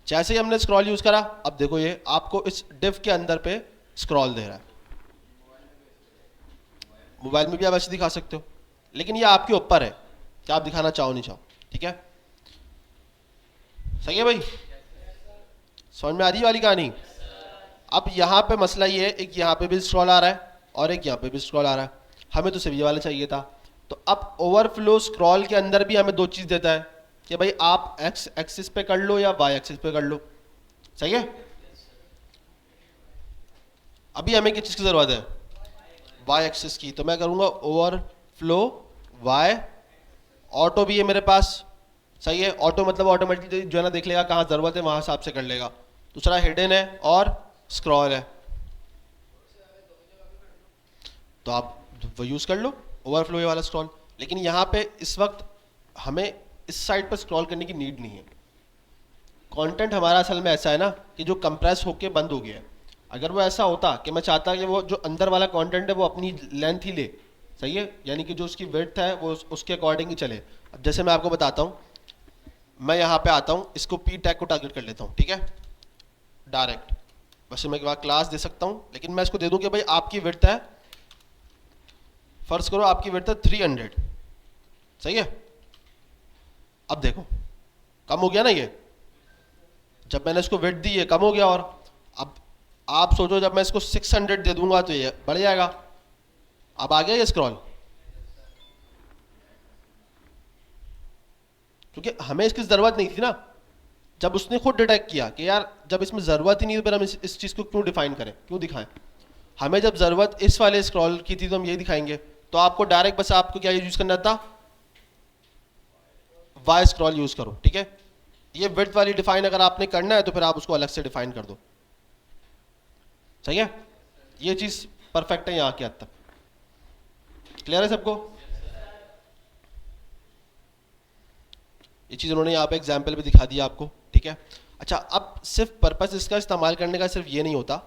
जैसे ही हमने स्क्रॉल यूज करा, अब देखो ये आपको इस डिव के अंदर पे स्क्रॉल दे रहा है। मोबाइल में भी आप ऐसे दिखा सकते हो, लेकिन ये आपके ऊपर है कि आप दिखाना चाहो नहीं चाहो, ठीक है। सही है भाई, समझ में आ रही है वाली कहानी? अब यहाँ पे मसला ये है, एक यहाँ पे भी स्क्रॉल आ रहा है और एक यहाँ पे भी स्क्रॉल आ रहा है। हमें तो सिर्फ ये वाला चाहिए था। तो अब ओवरफ्लो स्क्रॉल के अंदर भी हमें दो चीज़ देता है कि भाई आप एक्स एक्सिस पे कर लो या वाई एक्सिस पे कर लो। सही है, अभी हमें किस चीज़ की ज़रूरत है? वाई एक्सिस की। तो मैं करूँगा ओवरफ्लो वाई। ऑटो भी है मेरे पास, सही है। ऑटो मतलब ऑटोमेटिकली जो है ना देख लेगा कहाँ ज़रूरत है, वहाँ हिसाब से कर लेगा। दूसरा हिडन है और स्क्रॉल है, तो आप वो यूज़ कर लो ओवरफ्लो वाला स्क्रॉल। लेकिन यहाँ पे इस वक्त हमें इस साइड पर स्क्रॉल करने की नीड नहीं है। कंटेंट हमारा असल में ऐसा है ना कि जो कंप्रेस होके बंद हो गया है। अगर वो ऐसा होता कि मैं चाहता कि वो जो अंदर वाला कंटेंट है वो अपनी लेंथ ही ले, सही है, यानी कि जो उसकी विड्थ है वो उसके अकॉर्डिंग ही चले। अब जैसे मैं आपको बताता हूँ, मैं यहाँ पे आता हूँ, इसको पी टैग को टारगेट कर लेता हूँ, ठीक है, डायरेक्ट। वैसे मैं क्लास दे सकता हूँ, लेकिन मैं इसको दे दूँ कि भाई आपकी विड्थ है, फर्ज करो आपकी विड्थ है 300, सही है। अब देखो कम हो गया ना ये, जब मैंने इसको विड्थ दी ये कम हो गया। और अब आप सोचो जब मैं इसको 600 दे दूंगा तो ये बढ़ जाएगा। अब आ गया ये स्क्रॉल, क्योंकि हमें इसकी ज़रूरत नहीं थी ना। जब उसने खुद डिटेक्ट किया कि यार जब इसमें ज़रूरत ही नहीं तो फिर हम इस चीज़ को क्यों डिफाइन करें, क्यों दिखाएं। हमें जब ज़रूरत इस वाले स्क्रॉल की थी तो हम ये दिखाएंगे। तो आपको डायरेक्ट बस आपको क्या यूज़ करना था, वाई स्क्रॉल यूज़ करो, ठीक है। ये विड्थ वाली डिफाइन अगर आपने करना है तो फिर आप उसको अलग से डिफाइन कर दो, सही है। ये चीज़ परफेक्ट है यहाँ के हद तक, क्लियर है सबको। ये चीज़ उन्होंने यहाँ पे एग्जाम्पल भी दिखा दिया आपको, ठीक है। अच्छा, अब सिर्फ पर्पस इसका इस्तेमाल करने का सिर्फ ये नहीं होता,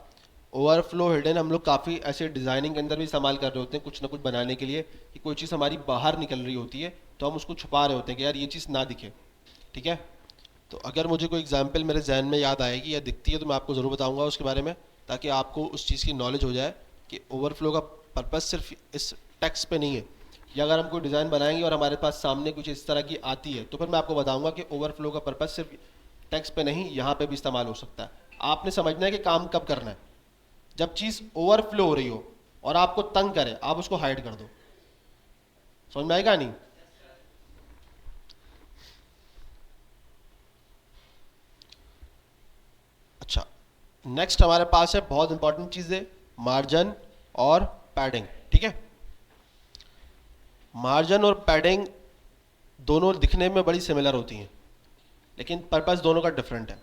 ओवरफ्लो हिडन हम लोग काफ़ी ऐसे डिज़ाइनिंग के अंदर भी इस्तेमाल कर रहे होते हैं, कुछ ना कुछ बनाने के लिए कि कोई चीज़ हमारी बाहर निकल रही होती है तो हम उसको छुपा रहे होते हैं कि यार ये चीज़ ना दिखे, ठीक है। तो अगर मुझे कोई एग्जाम्पल मेरे जहन में याद आएगी या दिखती है तो मैं आपको ज़रूर बताऊँगा उसके बारे में, ताकि आपको उस चीज़ की नॉलेज हो जाए कि ओवरफ्लो का पर्पस सिर्फ इस टेक्स्ट पे नहीं है। या अगर हम कोई डिज़ाइन बनाएंगे और हमारे पास सामने कुछ इस तरह की आती है तो फिर मैं आपको बताऊंगा कि ओवरफ्लो का पर्पस सिर्फ टेक्स्ट पे नहीं, यहाँ पे भी इस्तेमाल हो सकता है। आपने समझना है कि काम कब करना है, जब चीज़ ओवरफ्लो हो रही हो और आपको तंग करे आप उसको हाइड कर दो। समझ में आएगा नहीं। अच्छा, नेक्स्ट हमारे पास है बहुत इंपॉर्टेंट चीज़ है, मार्जिन और पैडिंग, ठीक है। मार्जिन और पैडिंग दोनों दिखने में बड़ी सिमिलर होती हैं लेकिन पर्पस दोनों का डिफरेंट है।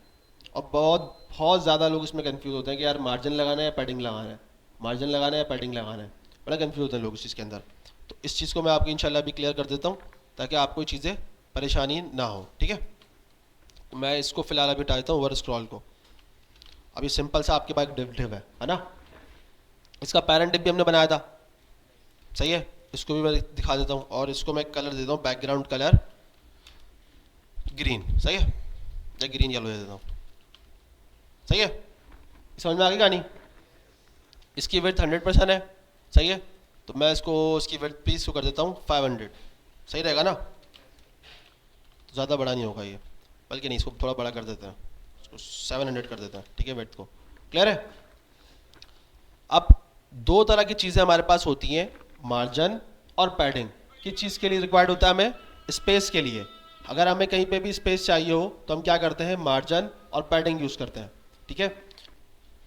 और बहुत बहुत ज़्यादा लोग इसमें कंफ्यूज होते हैं कि यार मार्जिन लगाना है या पैडिंग लगाना है, मार्जिन लगाना है या पैडिंग लगाना है, बड़ा कंफ्यूज होते हैं लोग इस चीज़ के अंदर। तो इस चीज़ को मैं आपको इंशाल्लाह भी क्लियर कर देता हूँ ताकि आपको चीज़ें परेशानी ना हो, ठीक है। तो मैं इसको फिलहाल अभी हटा देता हूँ ओवर स्क्रॉल को। अभी सिंपल सा आपके पास डिव है ना, इसका पैरेंट डिव भी हमने बनाया था, सही है। इसको भी मैं दिखा देता हूँ और इसको मैं कलर देता हूँ, बैकग्राउंड कलर ग्रीन, सही है, या ग्रीन येलो दे देता हूँ, सही है। समझ में आ गई कहानी। इसकी विड्थ 100% है, सही है। तो मैं इसकी विड्थ प्लीज को कर देता हूँ 500, सही रहेगा ना। तो ज़्यादा बड़ा नहीं होगा ये, बल्कि नहीं इसको थोड़ा बड़ा कर देते हैं, इसको 700 कर देते हैं, ठीक है। विड्थ को क्लियर है। अब दो तरह की चीज़ें हमारे पास होती हैं, मार्जिन और पैडिंग। किस चीज़ के लिए रिक्वायर्ड होता है हमें, स्पेस के लिए। अगर हमें कहीं पे भी स्पेस चाहिए हो तो हम क्या करते हैं, मार्जिन और पैडिंग यूज़ करते हैं, ठीक है।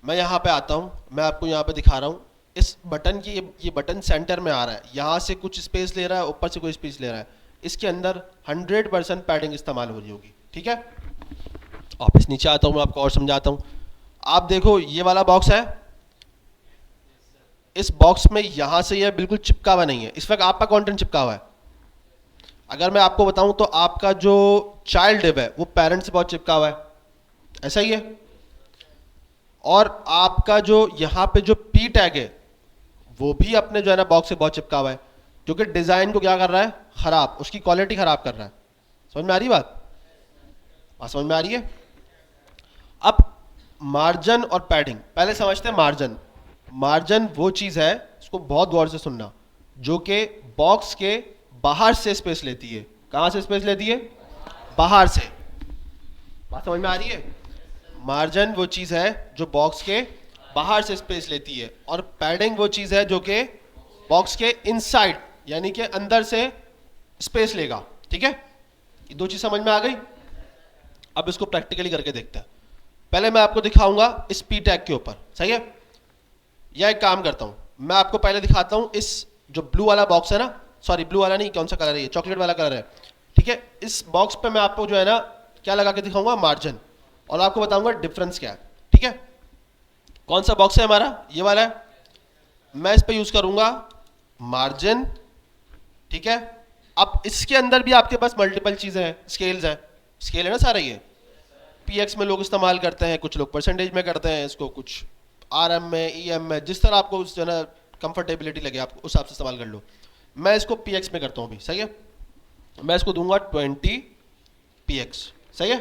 मैं यहाँ पे आता हूँ, मैं आपको यहाँ पे दिखा रहा हूँ इस बटन की, ये बटन सेंटर में आ रहा है, यहाँ से कुछ स्पेस ले रहा है, ऊपर से कोई स्पेस ले रहा है, इसके अंदर 100% पैडिंग इस्तेमाल हो रही होगी, ठीक है। वापस नीचे आता हूँ, मैं आपको और समझाता हूँ। आप देखो ये वाला बॉक्स है, इस बॉक्स में यहाँ से यह बिल्कुल चिपका हुआ नहीं है, इस वक्त आपका कंटेंट चिपका हुआ है। अगर मैं आपको बताऊं तो आपका जो चाइल्ड डिव है वो पेरेंट से बहुत चिपका हुआ है, ऐसा ही है। और आपका जो यहाँ पे जो पी टैग है वो भी अपने जो है ना बॉक्स से बहुत चिपका हुआ है, जो कि डिजाइन को क्या कर रहा है, खराब, उसकी क्वालिटी खराब कर रहा है। समझ में आ रही बात, समझ में आ रही है। अब मार्जिन और पैडिंग पहले समझते हैं। मार्जिन वो चीज है, इसको बहुत गौर से सुनना, जो कि बॉक्स के बाहर से स्पेस लेती है। कहां से स्पेस लेती है, बाहर से। बात समझ में आ रही है। मार्जिन वो चीज है जो बॉक्स के बाहर से स्पेस लेती है, और पैडिंग वो चीज है जो कि बॉक्स के इनसाइड यानी कि अंदर से स्पेस लेगा, ठीक है। ये दो चीज समझ में आ गई। अब इसको प्रैक्टिकली करके देखते हैं। पहले मैं आपको दिखाऊंगा इस पी टैग के ऊपर, सही है। या एक काम करता हूं, मैं आपको पहले दिखाता हूं इस जो ब्लू वाला बॉक्स है ना, सॉरी ब्लू वाला नहीं, कौन सा कलर है ये, चॉकलेट वाला कलर है, ठीक है। इस बॉक्स पे मैं आपको जो है ना क्या लगा के दिखाऊंगा, मार्जिन, और आपको बताऊंगा डिफरेंस क्या है, ठीक है। कौन सा बॉक्स है हमारा, ये वाला है। मैं इस पे यूज करूंगा मार्जिन, ठीक है। अब इसके अंदर भी आपके पास मल्टीपल चीजें हैं, स्केल्स हैं, स्केल है ना सारे, ये पीएक्स में लोग इस्तेमाल करते हैं, कुछ लोग परसेंटेज में करते हैं इसको, कुछ आरएम में, ईएम में, जिस तरह आपको जो है ना कंफर्टेबिलिटी लगे आप उस हिसाब से इस्तेमाल कर लो। मैं इसको पीएक्स में करता हूं अभी, सही है। मैं इसको दूंगा 20 पीएक्स, सही है।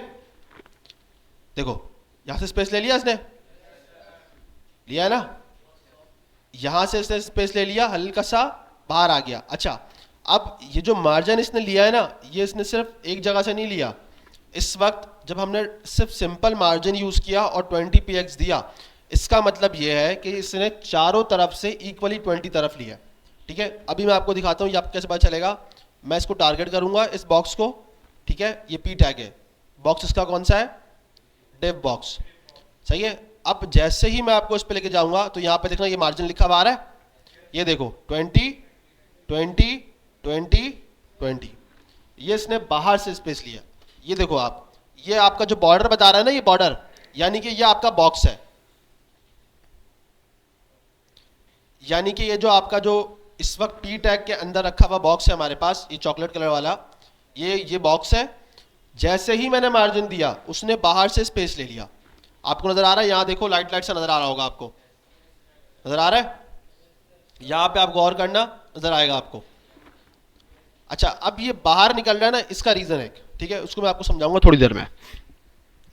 देखो यहां से स्पेस ले लिया इसने, लिया है ना, यहां से इसने स्पेस ले लिया, हल्का सा बाहर आ गया। अच्छा, अब ये जो मार्जिन इसने लिया है ना, ये इसने सिर्फ एक जगह से नहीं लिया, इस वक्त जब हमने सिर्फ सिंपल मार्जिन यूज़ किया और 20px दिया, इसका मतलब ये है कि इसने चारों तरफ से इक्वली 20 तरफ लिया। ठीक है, अभी मैं आपको दिखाता हूँ ये आपको कैसे पता चलेगा। मैं इसको टारगेट करूंगा इस बॉक्स को, ठीक है, ये पी टैग है, बॉक्स इसका कौन सा है, डिव बॉक्स, सही है। अब जैसे ही मैं आपको इस पे लेके जाऊंगा तो यहाँ पे देखना ये मार्जिन लिखा हुआ आ रहा है, ये देखो 20 20 20 20, ये इसने बाहर से स्पेस लिया। ये देखो आप, ये आपका जो बॉर्डर बता रहा है ना, ये बॉर्डर यानी कि ये आपका बॉक्स है, यानी कि ये जो आपका जो इस वक्त पी टैग के अंदर रखा हुआ बॉक्स है हमारे पास, ये चॉकलेट कलर वाला, ये बॉक्स है। जैसे ही मैंने मार्जिन दिया उसने बाहर से स्पेस ले लिया। आपको नजर आ रहा है, यहाँ देखो लाइट लाइट सा नजर आ रहा होगा आपको, नजर आ रहा है, यहाँ पे आप गौर करना, नजर आएगा आपको। अच्छा, अब ये बाहर निकल रहा है ना, इसका रीजन है, ठीक है, उसको मैं आपको समझाऊंगा थोड़ी देर में,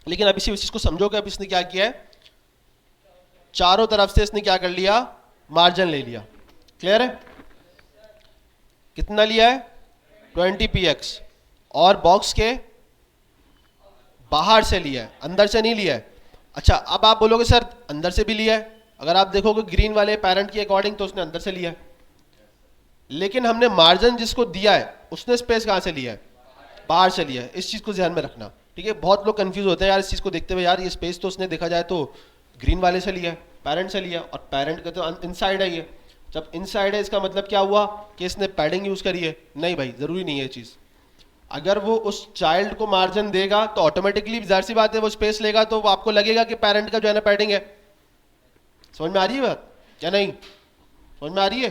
लेकिन अभी सिर्फ इस चीज को समझो कि अब इसने क्या किया है, चारों तरफ से इसने क्या कर लिया, मार्जिन ले लिया। क्लियर है, कितना लिया है, 20px, और बॉक्स के बाहर से लिया है, अंदर से नहीं लिया है। अच्छा, अब आप बोलोगे सर अंदर से भी लिया है, अगर आप देखोगे ग्रीन वाले पैरेंट के अकॉर्डिंग तो उसने अंदर से लिया है, लेकिन हमने मार्जिन जिसको दिया है उसने स्पेस कहां से लिया है, बाहर से लिया है। इस चीज को ध्यान में रखना, ठीक है। बहुत लोग कंफ्यूज होते हैं यार इस चीज को देखते हुए, यार ये स्पेस तो उसने देखा जाए तो ग्रीन वाले से लिया है, पैरेंट से लिया, और पैरेंट का तो इनसाइड है ये। जब इनसाइड है इसका मतलब क्या हुआ कि इसने पैडिंग यूज करी है, नहीं भाई जरूरी नहीं है ये चीज। अगर वो उस चाइल्ड को मार्जिन देगा तो ऑटोमेटिकली जाहिर सी बात है वो स्पेस लेगा, तो वो आपको लगेगा कि पेरेंट का जो है ना पैडिंग है। समझ में आ रही है बात क्या, नहीं समझ में आ रही है,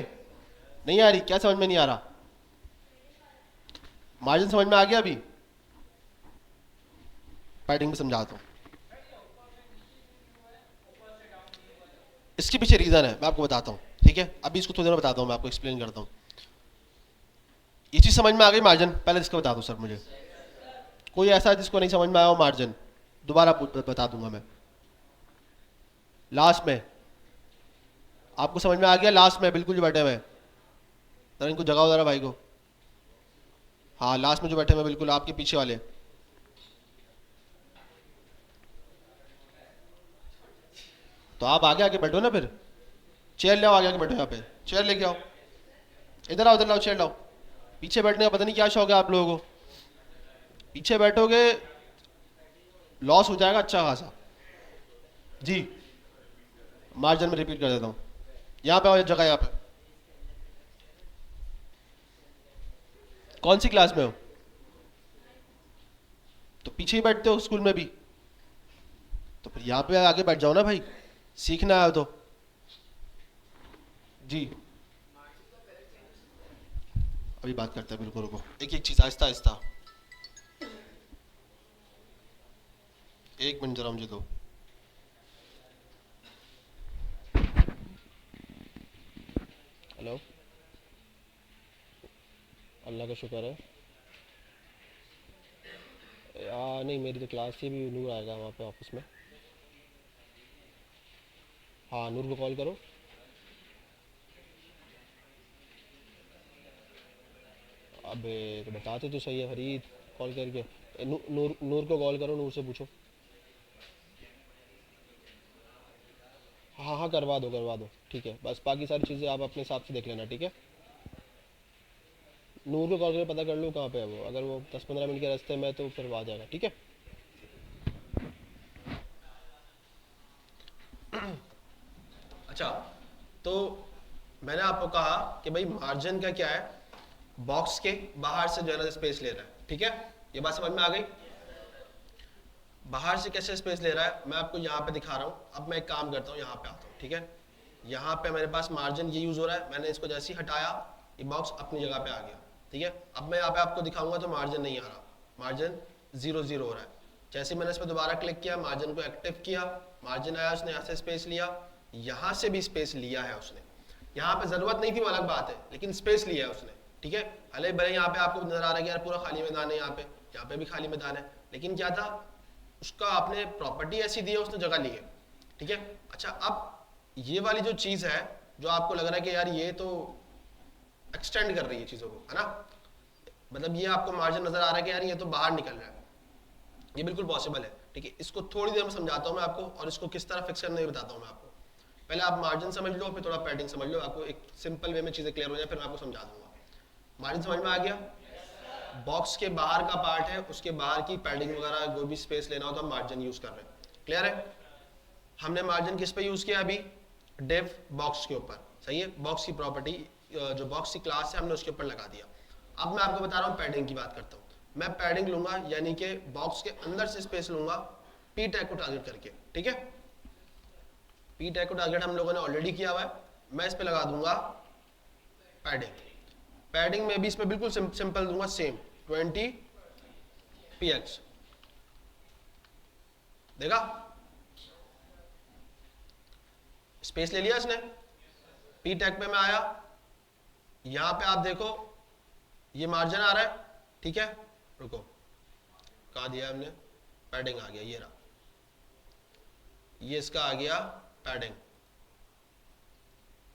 नहीं आ रही, क्या समझ में नहीं आ रहा, मार्जिन समझ में आ गया, अभी पैडिंग में समझाता हूँ। इसके पीछे रीजन है, मैं आपको बताता हूँ, ठीक है, अभी इसको थोड़ी देर में बताता हूँ, मैं आपको एक्सप्लेन करता हूँ। ये चीज समझ में आ गई मार्जिन, पहले इसका बता दो सर मुझे, कोई ऐसा जिसको नहीं समझ में आया हो मार्जिन, दोबारा बता दूंगा मैं लास्ट में। आपको समझ में आ गया लास्ट में, बिल्कुल जो बैठे हुए, जरा इनको जगाओ जरा भाई को, हाँ लास्ट में जो बैठे हुए बिल्कुल आपके पीछे वाले, तो आप आगे आके बैठो ना, फिर चेयर ले आओ, आगे आके बैठो, यहाँ पे चेयर लेके आओ, इधर आओ, इधर लाओ, चेयर लाओ। पीछे बैठने का पता नहीं क्या शौक है आप लोगों को, पीछे बैठोगे लॉस हो जाएगा अच्छा खासा। जी, मार्जिन में रिपीट कर देता हूँ, यहाँ पे आओ, जगह यहाँ पे। कौन सी क्लास में हो, तो पीछे ही बैठते हो स्कूल में भी, तो फिर यहाँ पे आगे बैठ जाओ ना भाई, सीखना है तो। जी, अभी बात करते हैं, बिल्कुल रुको, एक एक चीज आहिस्ता आहिस्ता, एक मिनट जरा मुझे दो। हेलो, अल्लाह का शुक्र है, नहीं मेरी तो क्लास थी, भी नूर आएगा वहाँ पे ऑफिस में। हाँ नूर को कॉल करो, अबे तो बताते तो सही है फरीद, कॉल करके नूर नूर को कॉल करो, नूर से पूछो। हाँ हाँ करवा दो, ठीक है, बस बाकी सारी चीज़ें आप अपने हिसाब से देख लेना, ठीक है। नूर को कॉल करके पता कर लो कहाँ पे है वो, अगर वो 10-15 मिनट के रास्ते में है तो फिर वो आ जाएगा, ठीक है। अच्छा, तो मैंने आपको कहा कि भाई मार्जिन का क्या है, बॉक्स के बाहर से जो है ना स्पेस ले रहा है, ठीक है, ये बात समझ में आ गई। बाहर से कैसे स्पेस ले रहा है मैं आपको यहाँ पे दिखा रहा हूँ। अब मैं एक काम करता हूँ, यहाँ पे आता हूँ, ठीक है, यहाँ पे मेरे पास मार्जिन ये यूज हो रहा है, मैंने इसको जैसे ही हटाया ये बॉक्स अपनी जगह पे आ गया, ठीक है। अब मैं यहाँ पे आपको दिखाऊंगा तो मार्जिन नहीं आ रहा, मार्जिन 0 0 हो रहा है। जैसे मैंने इस पर दोबारा क्लिक किया, मार्जिन को एक्टिव किया, मार्जिन आया, उसने यहाँ से स्पेस लिया, यहाँ से भी स्पेस लिया है उसने, यहाँ पे जरूरत नहीं थी वो अलग बात है, लेकिन स्पेस लिया है उसने, ठीक है। भले भले यहाँ पे आपको नजर आ रहा है कि यार पूरा खाली मैदान है, यहाँ पे भी खाली मैदान है, लेकिन क्या था, उसका आपने प्रॉपर्टी ऐसी दी है, उसने जगह ली है, ठीक है। अच्छा, अब ये वाली जो चीज है जो आपको लग रहा है कि यार ये तो एक्सटेंड कर रही है चीजों को, है ना, मतलब ये आपको मार्जिन नजर आ रहा है कि यार ये तो बाहर निकल रहा है, ये बिल्कुल पॉसिबल है, ठीक है। इसको थोड़ी देर में समझाता हूँ मैं आपको, और इसको किस तरह फिक्स करना है बताता हूँ मैं आपको। पहले आप मार्जिन समझ लो, फिर थोड़ा पैडिंग समझ लो, आपको एक सिंपल वे में चीज़ें क्लियर हो जाए, फिर मैं आपको समझा दूंगा। मार्जिन समझ में आ गया? बॉक्स के बाहर का पार्ट है, उसके बाहर की पैडिंग वगैरह कोई भी स्पेस लेना हो तो हम मार्जिन यूज कर रहे हैं। क्लियर है? हमने मार्जिन किस पे यूज किया अभी? डिव बॉक्स के ऊपर, सही है। बॉक्स की प्रॉपर्टी, जो बॉक्स की क्लास है, हमने उसके ऊपर लगा दिया। अब मैं आपको बता रहा हूँ पैडिंग की बात करता हूँ। मैं पैडिंग लूंगा, यानी कि बॉक्स के अंदर से स्पेस लूंगा पी टैग को टारगेट करके, ठीक है। पी टैग को टारगेट हम लोगों ने ऑलरेडी किया हुआ है। मैं इस पे लगा दूंगा पैडिंग। पैडिंग में भी इसमें बिल्कुल सिंपल दूंगा, सेम 20 px। देखा? स्पेस ले लिया इसने। पी टैग पे मैं आया, यहां पे आप देखो ये मार्जिन आ रहा है, ठीक है। रुको, कहा दिया हमने? पैडिंग आ गया, ये रहा, ये इसका आ गया पैडिंग।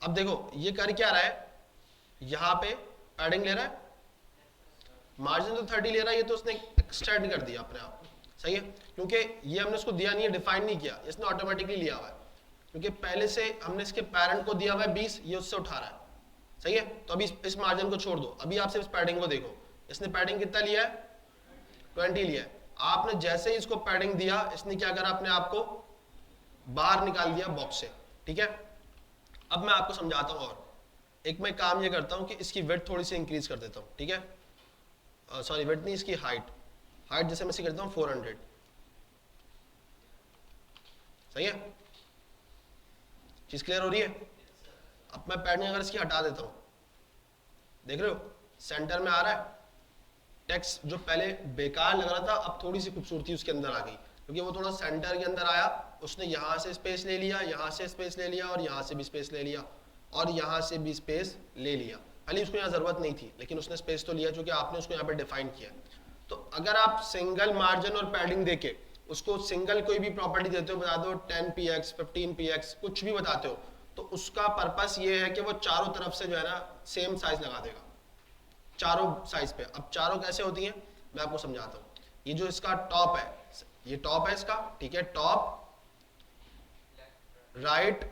अब देखो ये कर क्या रहा है, यहां पे पैडिंग ले रहा है, मार्जिन तो 30 ले रहा है, ये तो उसने एक्सटेंड कर दिया अपने आप, सही है। क्योंकि ये हमने उसको दिया नहीं है, डिफाइन नहीं किया, इसने ऑटोमेटिकली लिया हुआ है। क्योंकि पहले से हमने इसके पेरेंट को दिया हुआ है 20, ये उससे उठा रहा है, सही है। तो अभी इस मार्जिन को छोड़ दो, अभी आप सिर्फ पैडिंग को देखो। इसने पैडिंग कितना लिया है? 20 लिया है। आपने जैसे ही इसको पैडिंग दिया, इसने क्या करा, अपने आप को बाहर निकाल दिया बॉक्स से, ठीक है। अब मैं आपको समझाता हूँ, और एक मैं काम ये करता हूँ कि इसकी विड्थ थोड़ी सी इंक्रीज कर देता हूँ, ठीक है। सॉरी विड्थ नहीं, इसकी हाइट जैसे मैं इसे करता हूँ 400, सही है। चीज क्लियर हो रही है? अब मैं पैडिंग अगर इसकी हटा देता हूँ, देख रहे हो सेंटर में आ रहा है टेक्स्ट, जो पहले बेकार लग रहा था अब थोड़ी सी खूबसूरती उसके अंदर आ गई, क्योंकि वो थोड़ा सेंटर के अंदर आया। उसने यहाँ से स्पेस ले लिया, यहाँ से स्पेस ले लिया, और यहाँ से भी स्पेस ले लिया, और यहाँ से भी स्पेस ले लिया। भले उसको यहाँ जरूरत नहीं थी, लेकिन उसने स्पेस तो लिया, क्योंकि आपने उसको यहाँ पे डिफाइन किया। तो अगर आप सिंगल मार्जिन और पैडिंग देके उसको सिंगल कोई भी प्रॉपर्टी देते हो, बता दो 10px 15px कुछ भी बताते हो, तो उसका पर्पस ये है कि वो चारों तरफ से जो है ना सेम साइज लगा देगा, चारों साइज पे। अब चारों कैसे होती हैं मैं आपको समझाता हूँ। ये जो इसका टॉप है, ये टॉप है इसका, ठीक है। टॉप, राइट,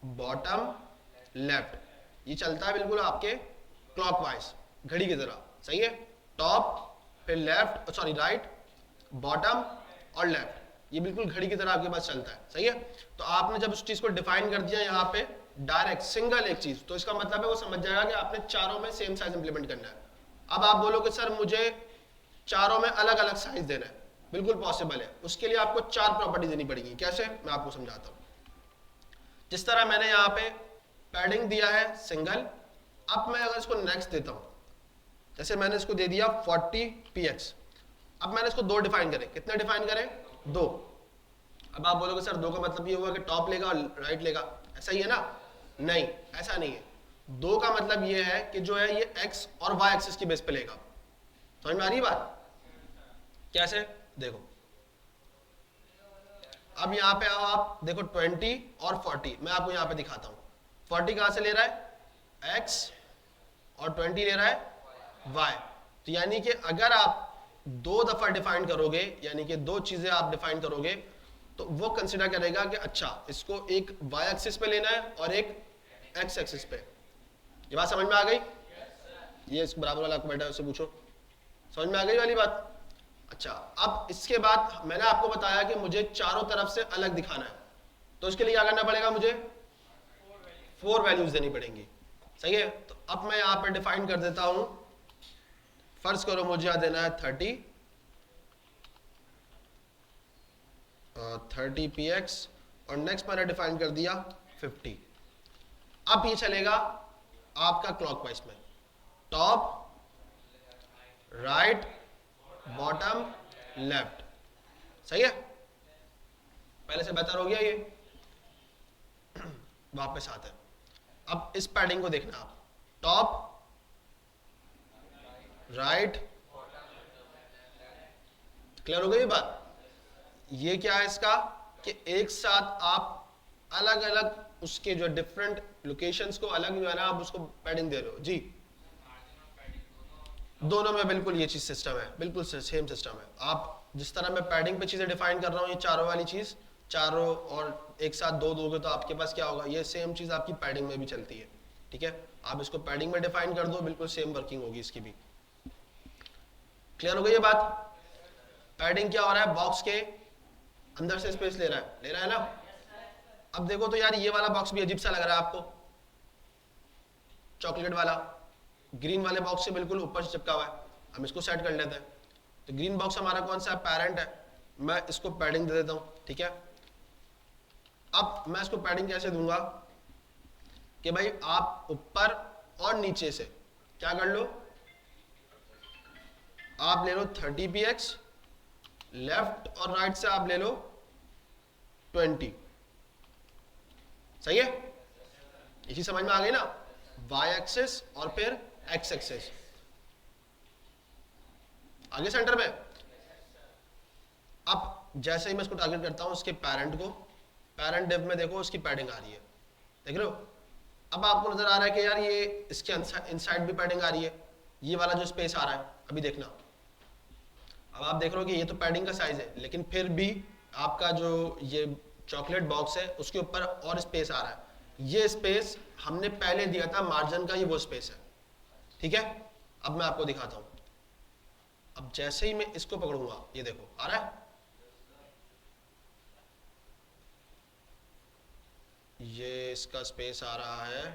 बॉटम, लेफ्ट, ये चलता है बिल्कुल आपके क्लॉकवाइज, घड़ी की तरह, सही है। टॉप, फिर लेफ्ट, सॉरी राइट, बॉटम और लेफ्ट, ये बिल्कुल घड़ी की तरह आपके पास चलता है, सही है। तो आपने जब उस चीज को डिफाइन कर दिया यहाँ पे डायरेक्ट सिंगल एक चीज, तो इसका मतलब है वो समझ जाएगा कि आपने चारों में सेम साइज इंप्लीमेंट करना है। अब आप बोलोगे सर मुझे चारों में अलग अलग साइज देना है, बिल्कुल पॉसिबल है। उसके लिए आपको 4 प्रॉपर्टी देनी पड़ेगी। कैसे, मैं आपको समझाता हूँ। जिस तरह मैंने यहाँ पे पैडिंग दिया है सिंगल, अब मैं अगर इसको नेक्स्ट देता हूँ, जैसे मैंने इसको दे दिया 40px, अब मैंने इसको 2 डिफाइन करें। कितने डिफाइन करें? 2। अब आप बोलोगे सर 2 का मतलब ये हुआ कि टॉप लेगा और राइट लेगा, ऐसा ही है ना? नहीं, ऐसा नहीं है। 2 का मतलब ये है कि जो है ये x और y एक्सिस की बेस पे लेगा। समझ में आ रही है बात? कैसे, देखो अब यहाँ पे आओ, आप देखो 20 और 40, मैं आपको यहाँ पे दिखाता हूँ। 40 कहाँ से ले रहा है? x, और 20 ले रहा है y। तो यानी कि अगर आप 2 दफा डिफाइन करोगे, यानी कि 2 चीजें आप डिफाइन करोगे, तो वो कंसिडर करेगा कि अच्छा इसको एक y एक्सिस पे लेना है और एक x एक्सिस पे। ये बात समझ में आ गई? ये इस बराबर वाला आपको बैठा है, उससे पूछो, समझ में आ गई वाली बात? अच्छा, अब इसके बाद मैंने आपको बताया कि मुझे चारों तरफ से अलग दिखाना है, तो इसके लिए क्या करना पड़ेगा? मुझे 4 वैल्यूज देनी पड़ेंगी, सही है। तो अब मैं यहां पर डिफाइन कर देता हूं। फर्ज करो मुझे यहां देना है 30px, और नेक्स्ट मैंने डिफाइन कर दिया 50। अब ये चलेगा आपका क्लॉकवाइज में, टॉप, राइट, बॉटम, लेफ्ट, सही है। पहले से बेहतर हो गया ये। वापस आते हैं, अब इस पैडिंग को देखना आप, टॉप, राइट, क्लियर हो गई ये बात? ये क्या है इसका कि एक साथ आप अलग अलग उसके जो डिफरेंट लोकेशंस को अलग जो है ना आप उसको पैडिंग दे रहे हो जी। दोनों में बिल्कुल ये चीज सिस्टम है, बिल्कुल सेम सिस्टम है। आप जिस तरह मैं पैडिंग पे चीजें डिफाइन कर रहा हूँ, ये चारों वाली चीज, चारों और एक साथ दो दोगे तो आपके पास क्या होगा, ये सेम चीज आपकी पैडिंग में भी चलती है। ठीक है, आप इसको पैडिंग में डिफाइन कर दो, बिल्कुल सेम वर्किंग होगी इसकी भी। क्लियर हो गई ये बात? पैडिंग क्या हो रहा है, बॉक्स के अंदर से स्पेस ले रहा है ना। अब देखो तो यार ये वाला बॉक्स भी अजीब सा लग रहा है आपको, चॉकलेट वाला, ग्रीन वाले बॉक्स से बिल्कुल ऊपर से चिपका हुआ है। हम इसको सेट कर लेते हैं। तो ग्रीन बॉक्स हमारा कौन सा है, पेरेंट है। मैं इसको पैडिंग दे देता हूं, ठीक है। अब मैं इसको पैडिंग कैसे दूंगा कि भाई आप ऊपर और नीचे से क्या कर लो, आप ले लो 30px, लेफ्ट और राइट से आप ले लो 20। सही है, ये चीज समझ में आ गई ना, वाई एक्सिस और फिर एक्स एक्सिस। आगे सेंटर में। अब जैसे ही मैं इसको टारगेट करता हूं उसके पेरेंट को, पेरेंट डिव में देखो उसकी पैडिंग आ रही है, देख रहे हो। अब आपको नजर आ रहा है कि यार ये इसके इनसाइड भी पैडिंग आ रही है, ये वाला जो स्पेस आ रहा है, अभी देखना। अब आप देख रहे हो कि ये तो पैडिंग का साइज है, लेकिन फिर भी आपका जो ये चॉकलेट बॉक्स है उसके ऊपर और स्पेस आ रहा है। ये स्पेस हमने पहले दिया था मार्जिन का, ये वो स्पेस है, ठीक है। अब मैं आपको दिखाता हूं। अब जैसे ही मैं इसको पकड़ूंगा, ये देखो आ रहा है, ये इसका स्पेस आ रहा है,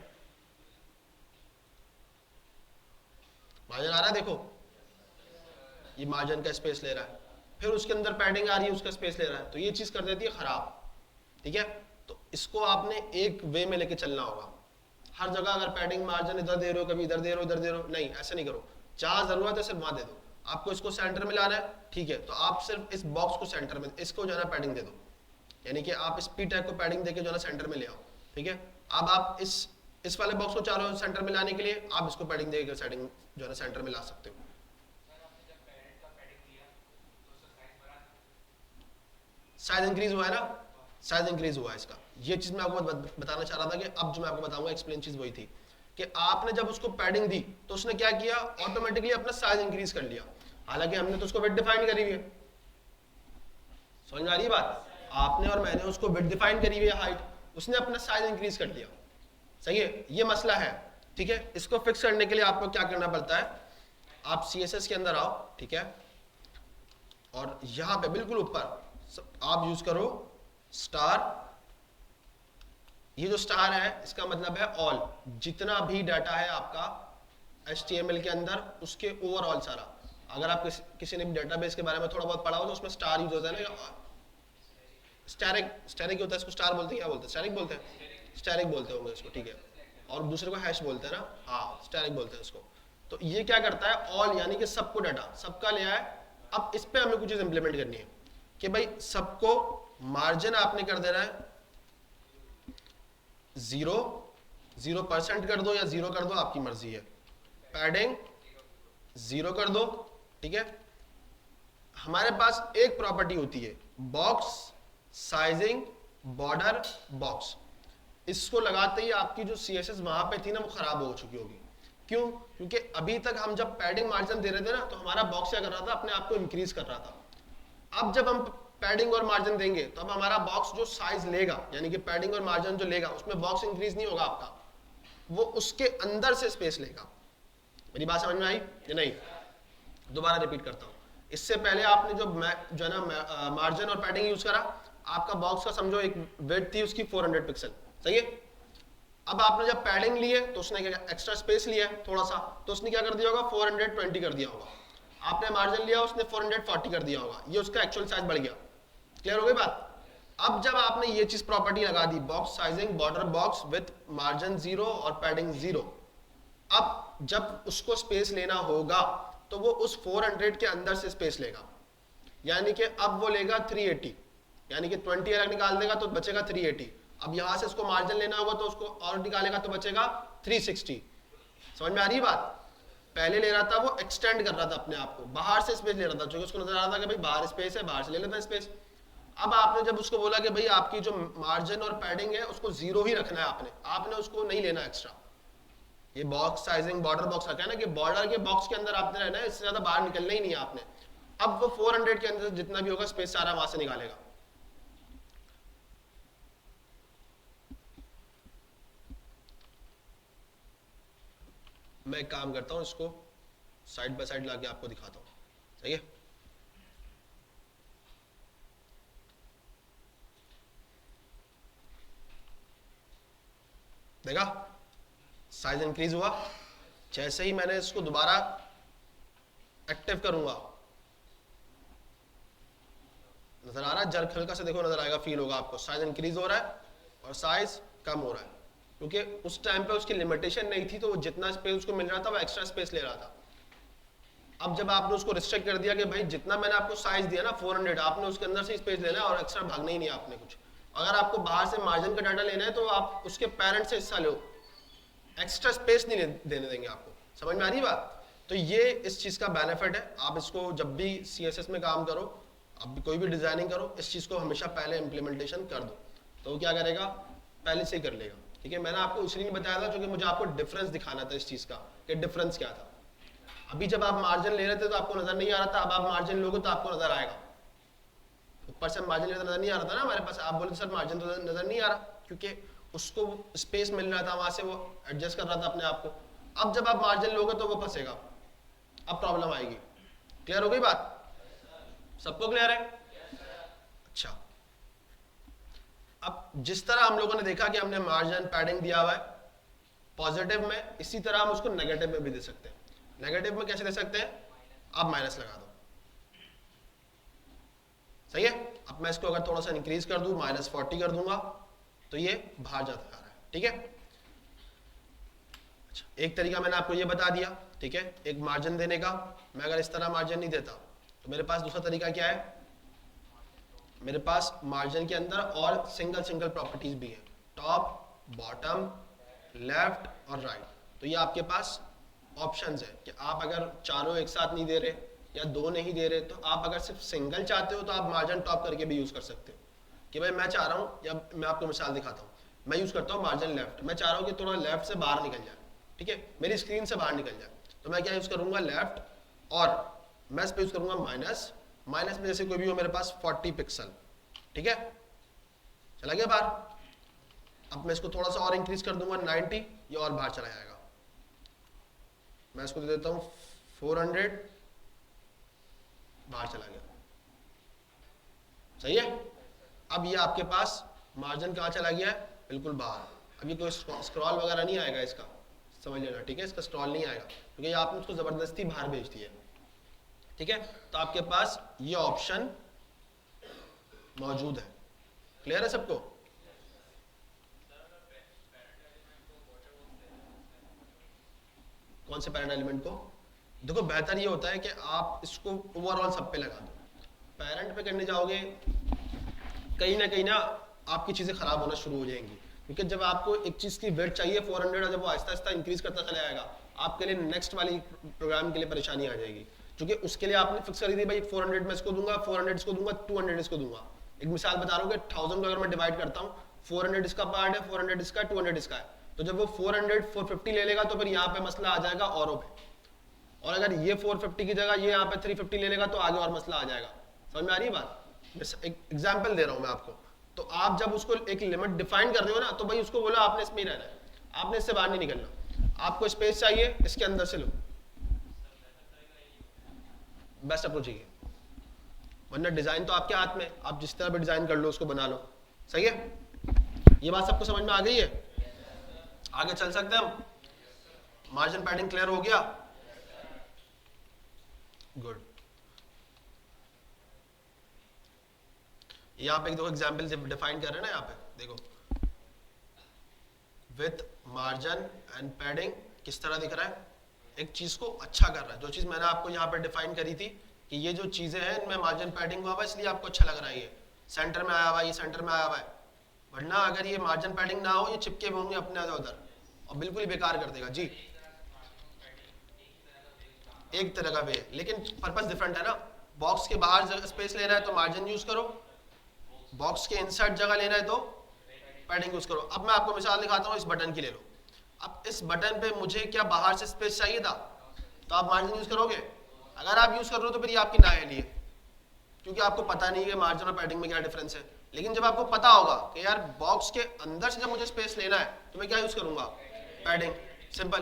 मार्जिन आ रहा है, देखो ये मार्जिन का स्पेस ले रहा है, फिर उसके अंदर पैडिंग आ रही है, उसका स्पेस ले रहा है, तो ये चीज कर देती है खराब, ठीक है। तो इसको आपने एक वे में लेके चलना होगा। हर जगह अगर पैडिंग मार्जिन इधर दे रहे हो, कभी इधर दे रहे हो, इधर दे रहे हो, नहीं ऐसा नहीं करो। जहां जरूरत है सिर्फ वहां दे दो। आपको इसको सेंटर में लाना है, ठीक है, तो आप सिर्फ इस बॉक्स को सेंटर में, इसको जो है ना पैडिंग दे दो, यानी कि आप इस पी टैग को पैडिंग देके जो है ना सेंटर में ले आओ, ठीक है। अब आप इस वाले बॉक्स को चाह रहे हो सेंटर में लाने के लिए, आप इसको पैडिंग देके सेटिंग जो है ना सेंटर में ला सकते हो। साइज इंक्रीज हुआ है ना, साइज इंक्रीज हुआ है इसका। ये चीज मैं आपको बताना चाह रहा था कि अब जो मैं आपको बताऊंगा एक्सप्लेन चीज वही थी कि आपने जब उसको पैडिंग दी तो उसने क्या किया, ऑटोमेटिकली अपना साइज इंक्रीज कर लिया। हालांकि हमने तो उसको विड्थ डिफाइन करी हुई है, समझ में आ रही है बात। आपने और मैंने उसको विड्थ डिफाइन करी हुई है, हाइट, उसने अपना साइज इंक्रीज कर लिया। सही है, ये मसला है, ठीक है। इसको फिक्स करने के लिए आपको क्या करना पड़ता है, आप CSS के अंदर आओ, ठीक है, और यहां पे बिल्कुल ऊपर आप यूज करो स्टार। ये जो स्टार है इसका मतलब है ऑल, जितना भी डाटा है आपका HTML के अंदर उसके ओवरऑल सारा। अगर आप किसी ने भी डेटाबेस के बारे में थोड़ा बहुत पढ़ा हो तो उसमें स्टार यूज होता है ना, स्टैरिक होता है, इसको स्टार बोलते हैं, क्या बोलते हैं, स्टैरिक बोलते हैं, स्टैरिक बोलते होंगे इसको, ठीक है। और दूसरे को हैश बोलते हैं ना, हाँ स्टैरिक बोलते हैं इसको। तो ये क्या करता है, ऑल यानी कि सबको डाटा सबका ले आए। अब इस पे हमें कुछ चीज इंप्लीमेंट करनी है कि भाई सबको मार्जिन आपने कर देना है 0% कर दो या 0 कर दो, आपकी मर्जी है। पैडिंग 0 कर दो, ठीक है। हमारे पास एक प्रॉपर्टी होती है बॉक्स साइजिंग बॉर्डर बॉक्स, इसको लगाते ही आपकी जो CSS वहां पे थी ना वो खराब हो चुकी होगी। क्यों? क्योंकि अभी तक हम जब पैडिंग मार्जिन दे रहे थे ना तो हमारा बॉक्स क्या कर रहा था, अपने आप को इंक्रीज कर रहा था। अब जब हम पैडिंग और मार्जिन देंगे तो अब हमारा बॉक्स जो साइज लेगा, यानी कि पैडिंग और मार्जिन जो लेगा उसमें बॉक्स इंक्रीज नहीं होगा आपका, वो उसके अंदर से स्पेस लेगा। मेरी बात समझ में आई या नहीं? दोबारा रिपीट करता हूं। इससे पहले आपने जो है ना मार्जिन और पैडिंग यूज करा, आपका बॉक्स का समझो एक विड्थ थी उसकी 400 पिक्सल, सही है। अब आपने जब पैडिंग ली है तो उसने क्या एक्स्ट्रा स्पेस लिया है थोड़ा सा, तो उसने क्या कर दिया होगा 420 कर दिया होगा। आपने मार्जिन लिया उसने 440 कर दिया होगा, ये उसका एक्चुअल साइज बढ़ गया। क्लियर हो गई बात? अब जब आपने ये चीज प्रॉपर्टी लगा the box sizing border box with margin 0 और पैडिंग 0, अब जब उसको स्पेस लेना होगा तो वो उस 400 के अंदर से स्पेस लेगा, यानी कि अब वो लेगा 380, यानी कि 20 अलग निकाल देगा तो बचेगा 380। अब यहां से उसको मार्जिन लेना होगा तो उसको और निकालेगा तो बचेगा 360। समझ में आ रही है बात? पहले ले रहा था वो एक्सटेंड कर रहा था अपने आप को, बाहर से स्पेस ले रहा था क्योंकि उसको नजर आ रहा था कि भाई बाहर स्पेस है, बाहर से ले लेता है स्पेस। अब आपने जब उसको बोला कि भाई आपकी जो मार्जिन और पैडिंग है उसको 0 ही रखना है, आपने उसको नहीं लेना एक्स्ट्रा, ये बॉक्स साइजिंग बॉर्डर बॉक्स रखा है ना कि बॉर्डर के बॉक्स के अंदर आपने रहना है, इससे ज्यादा बाहर निकलना ही नहीं है आपने। अब वो 400 के अंदर जितना भी होगा स्पेस सारा वहां से निकालेगा। मैं एक काम करता हूं, इसको साइड बाय साइड लाके आपको दिखाता हूं, सही है। देखा साइज इंक्रीज हुआ, जैसे ही मैंने इसको दोबारा एक्टिव करूंगा, नजर आ रहा है, जर्क हल्का से देखो नजर आएगा, फील होगा आपको, साइज इंक्रीज हो रहा है और साइज कम हो रहा है, क्योंकि उस टाइम पे उसकी लिमिटेशन नहीं थी, तो वो जितना स्पेस उसको मिल रहा था वो एक्स्ट्रा स्पेस ले रहा था। अब जब आपने उसको रिस्ट्रिक्ट कर दिया कि भाई जितना मैंने आपको साइज दिया ना 400, आपने उसके अंदर से स्पेस लेना है और एक्स्ट्रा भागना ही नहीं है आपने कुछ। अगर आपको बाहर से मार्जिन का डाटा लेना है तो आप उसके पेरेंट से हिस्सा लो, एक्स्ट्रा स्पेस नहीं देने देंगे आपको। समझ में आ रही बात? तो ये इस चीज का बेनिफिट है। आप इसको जब भी CSS में काम करो, आप कोई भी डिजाइनिंग करो, इस चीज को हमेशा पहले इंप्लीमेंटेशन कर दो, तो वो क्या करेगा, पहले से ही कर लेगा। ठीक है, मैंने आपको इसलिए नहीं बताया था क्योंकि मुझे आपको डिफरेंस दिखाना था इस चीज का कि डिफरेंस क्या था। अभी जब आप मार्जिन ले रहे थे तो आपको नजर नहीं आ रहा था, अब आप मार्जिन लोगे तो आपको नजर आएगा। ऊपर से मार्जिन लेते नजर नहीं आ रहा था ना हमारे पास, आप बोले सर मार्जिन तो नजर नहीं आ रहा, क्योंकि उसको स्पेस मिल रहा था, वहां से वो एडजस्ट कर रहा था अपने आप को। अब जब आप मार्जिन लोगे तो वो फंसेगा, अब प्रॉब्लम आएगी। क्लियर हो गई बात? सबको क्लियर है? अच्छा, अब जिस तरह हम लोगों ने देखा कि हमने मार्जिन पैडिंग दिया हुआ है पॉजिटिव में, इसी तरह हम उसको नेगेटिव में भी दे सकते हैं। नेगेटिव में कैसे दे सकते हैं? आप माइनस लगा दो, सही है। अब मैं इसको अगर थोड़ा सा इंक्रीज कर दूं, -40 कर दूंगा, तो ये बाहर जाता जा रहा है। ठीक है, अच्छा, एक तरीका मैंने आपको ये बता दिया, ठीक है, एक मार्जिन देने का। मैं अगर इस तरह मार्जिन नहीं देता तो मेरे पास दूसरा तरीका क्या है, मेरे पास मार्जिन के अंदर और सिंगल प्रॉपर्टीज भी है, टॉप, बॉटम, लेफ्ट और राइट। तो ये आपके पास ऑप्शंस है कि आप अगर चारों एक साथ नहीं दे रहे या दो नहीं दे रहे, तो आप अगर सिर्फ सिंगल चाहते हो तो आप मार्जिन टॉप करके भी यूज कर सकते हो। कि भाई मैं चाह रहा हूँ, या मैं आपको मिसाल दिखाता हूँ, मैं यूज करता हूँ मार्जिन लेफ्ट, मैं चाह रहा हूँ कि थोड़ा लेफ्ट से बाहर निकल जाए, ठीक है, मेरी स्क्रीन से बाहर निकल जाए, तो मैं क्या यूज करूंगा, लेफ्ट, और मैं इस पर यूज करूंगा माइनस में जैसे कोई भी हो मेरे पास 40 पिक्सल, ठीक है, चला गया बाहर। अब मैं इसको थोड़ा सा और इंक्रीज कर दूंगा 90, ये और बाहर चला जाएगा। मैं इसको दे देता हूं 400, बाहर चला गया, सही है। अब ये आपके पास मार्जिन कहां चला गया है, बिल्कुल बाहर। अब ये कोई स्क्रॉल वगैरह नहीं आएगा इसका, समझ लेना, ठीक है, इसका स्क्रॉल नहीं आएगा क्योंकि आपने उसको जबरदस्ती बाहर भेज दिया, ठीक है। तो आपके पास ये ऑप्शन मौजूद है। क्लियर है सबको? कौन से पैरेंट एलिमेंट को? देखो बेहतर ये होता है कि आप इसको ओवरऑल सब पे लगा दो। पैरेंट पे करने जाओगे कहीं ना आपकी चीजें खराब होना शुरू हो जाएंगी, क्योंकि जब आपको एक चीज की वेट चाहिए 400 और जब वो आहिस्ता आहिस्ता इंक्रीज करता चला जाएगा, आपके लिए नेक्स्ट वाली प्रोग्राम के लिए परेशानी आ जाएगी, क्योंकि उसके लिए आपने फिक्स करी थी भाई 400 में इसको दूंगा, 400 इसको दूंगा, 200 इसको दूंगा। एक मिसाल बता रहा हूँ कि 1000 को अगर मैं डिवाइड करता हूँ, 400 इसका पार्ट है, 400 इसका, 200 इसका है, तो जब वो 450 ले लेगा तो फिर यहाँ पे मसला आ जाएगा औरों पे, और अगर ये 450 की जगह ये यहाँ पे 350 ले लेगा तो आगे और मसला आ जाएगा। समझ में आ रही है बात? एक एग्जाम्पल दे रहा हूँ मैं आपको। तो आप जब उसको एक लिमिट डिफाइन कर रहे हो ना, तो भाई उसको बोलो आपने इसमें ही रहना है, आपने इससे बाहर नहीं निकलना, आपको स्पेस चाहिए इसके अंदर से लो, बेस्ट अप्रोच है, वरना डिजाइन तो आपके हाथ में, आप जिस तरह भी डिजाइन कर लो उसको बना लो, सही है। ये बात सबको समझ में आ गई है? आगे चल सकते हैं हम? मार्जिन पैडिंग क्लियर हो गया? गुड। यहाँ पे दो एग्जाम्पल डिफाइन कर रहे हैं ना, यहाँ पे देखो, विथ मार्जिन एंड पैडिंग किस तरह दिख रहा है, एक चीज को अच्छा कर रहा है। जो चीज मैंने आपको यहाँ पे डिफाइन करी थी कि ये जो चीजें हैं इनमें मार्जिन पैडिंग हुआ हुआ इसलिए आपको अच्छा लग रहा है, ये सेंटर में आया हुआ है, ये सेंटर में आया हुआ है, वरना अगर ये मार्जिन पैडिंग ना हो ये चिपके हुए होंगे अपने उधर और बिल्कुल ही बेकार कर देगा। जी, एक तरह का वे, लेकिन पर्पस डिफरेंट है ना। बॉक्स के बाहर स्पेस लेना है तो मार्जिन यूज करो, बॉक्स के इनसाइड जगह लेना है तो पैडिंग यूज करो। अब मैं आपको मिसाल दिखाता हूँ, इस बटन की ले लो। अब इस बटन पे मुझे क्या बाहर से स्पेस चाहिए था, तो आप मार्जिन यूज करोगे। अगर आप यूज कर रहे हो तो फिर ये आपकी ना है लिए, क्योंकि आपको पता नहीं है मार्जिन और पैडिंग में क्या डिफरेंस है। लेकिन जब आपको पता होगा कि यार बॉक्स के अंदर से जब मुझे स्पेस लेना है तो मैं क्या यूज करूंगा, पैडिंग। सिंपल,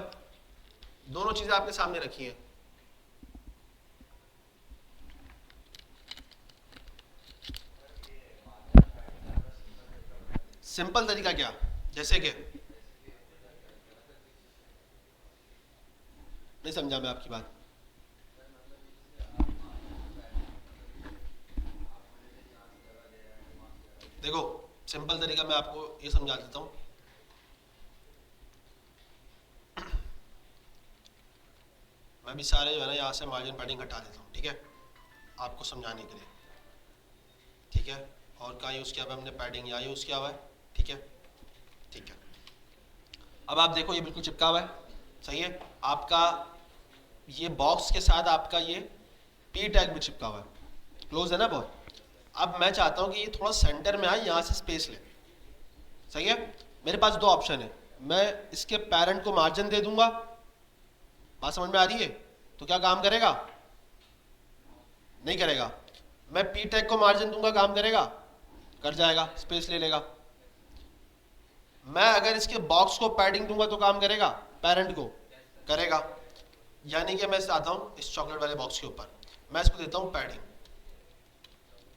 दोनों चीजें आपके सामने रखी हैं। सिंपल तरीका क्या, जैसे कि नहीं समझा मैं आपकी बात। देखो सिंपल तरीका मैं आपको ये समझा देता हूँ। मैं भी सारे जो है ना यहाँ से मार्जिन पैडिंग हटा देता हूँ, ठीक है, आपको समझाने के लिए। ठीक है, और कहाँ यूज़ किया हुआ है हमने, पैडिंग यहाँ यूज़ किया हुआ है। ठीक है, ठीक है। अब आप देखो ये बिल्कुल चिपका हुआ है, सही है। आपका ये बॉक्स के साथ आपका ये पी टैग भी चिपका हुआ है, क्लोज है ना बहुत। अब मैं चाहता हूँ कि ये थोड़ा सेंटर में आए, यहाँ से स्पेस ले, सही है। मेरे पास दो ऑप्शन है, मैं इसके पेरेंट को मार्जिन दे दूंगा, बात समझ में आ रही है, तो क्या काम करेगा, नहीं करेगा। मैं पी टैग को मार्जिन दूंगा, काम करेगा, कर जाएगा, स्पेस ले लेगा। मैं अगर इसके बॉक्स को पैडिंग दूंगा तो काम करेगा, पेरेंट को, करेगा। यानी कि मैं आता हूं इस चॉकलेट वाले बॉक्स के ऊपर, मैं इसको देता हूं पैडिंग,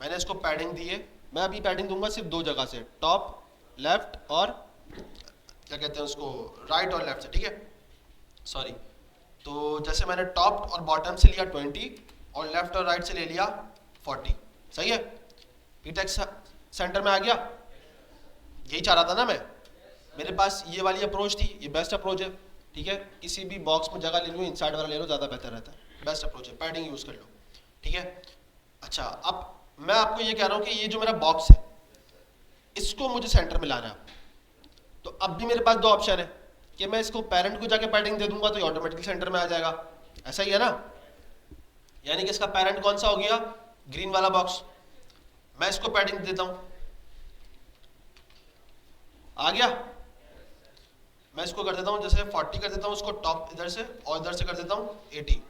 मैंने इसको पैडिंग दी है। मैं अभी पैडिंग दूंगा सिर्फ दो जगह से, टॉप लेफ्ट और क्या कहते हैं उसको, राइट और लेफ्ट से, ठीक है, सॉरी। तो जैसे मैंने टॉप और बॉटम से लिया 20 और लेफ्ट और राइट से ले लिया 40, सही है। पीटेक्स सेंटर में आ गया, यही चाह रहा था ना मैं। मेरे पास ये वाली अप्रोच थी, ये बेस्ट अप्रोच है, ठीक है। किसी भी बॉक्स में जगह ले लो, इनसाइड वाला ले लो, ज़्यादा बेहतर रहता है, बेस्ट अप्रोच है, पैडिंग यूज़ कर लो, ठीक है। अच्छा, अब मैं आपको ये कह रहा हूँ कि ये जो मेरा बॉक्स है इसको मुझे सेंटर में लाना है। तो अब भी मेरे पास दो ऑप्शन है कि मैं इसको पेरेंट को जाके पैडिंग दे दूंगा तो ये ऑटोमेटिकली सेंटर में आ जाएगा, ऐसा ही है ना। यानी कि इसका पेरेंट कौन सा हो गया, ग्रीन वाला बॉक्स। मैं इसको पैडिंग देता हूं, आ गया। मैं इसको कर देता हूं जैसे 40 कर देता हूं उसको टॉप इधर से, और इधर से कर देता हूं 80,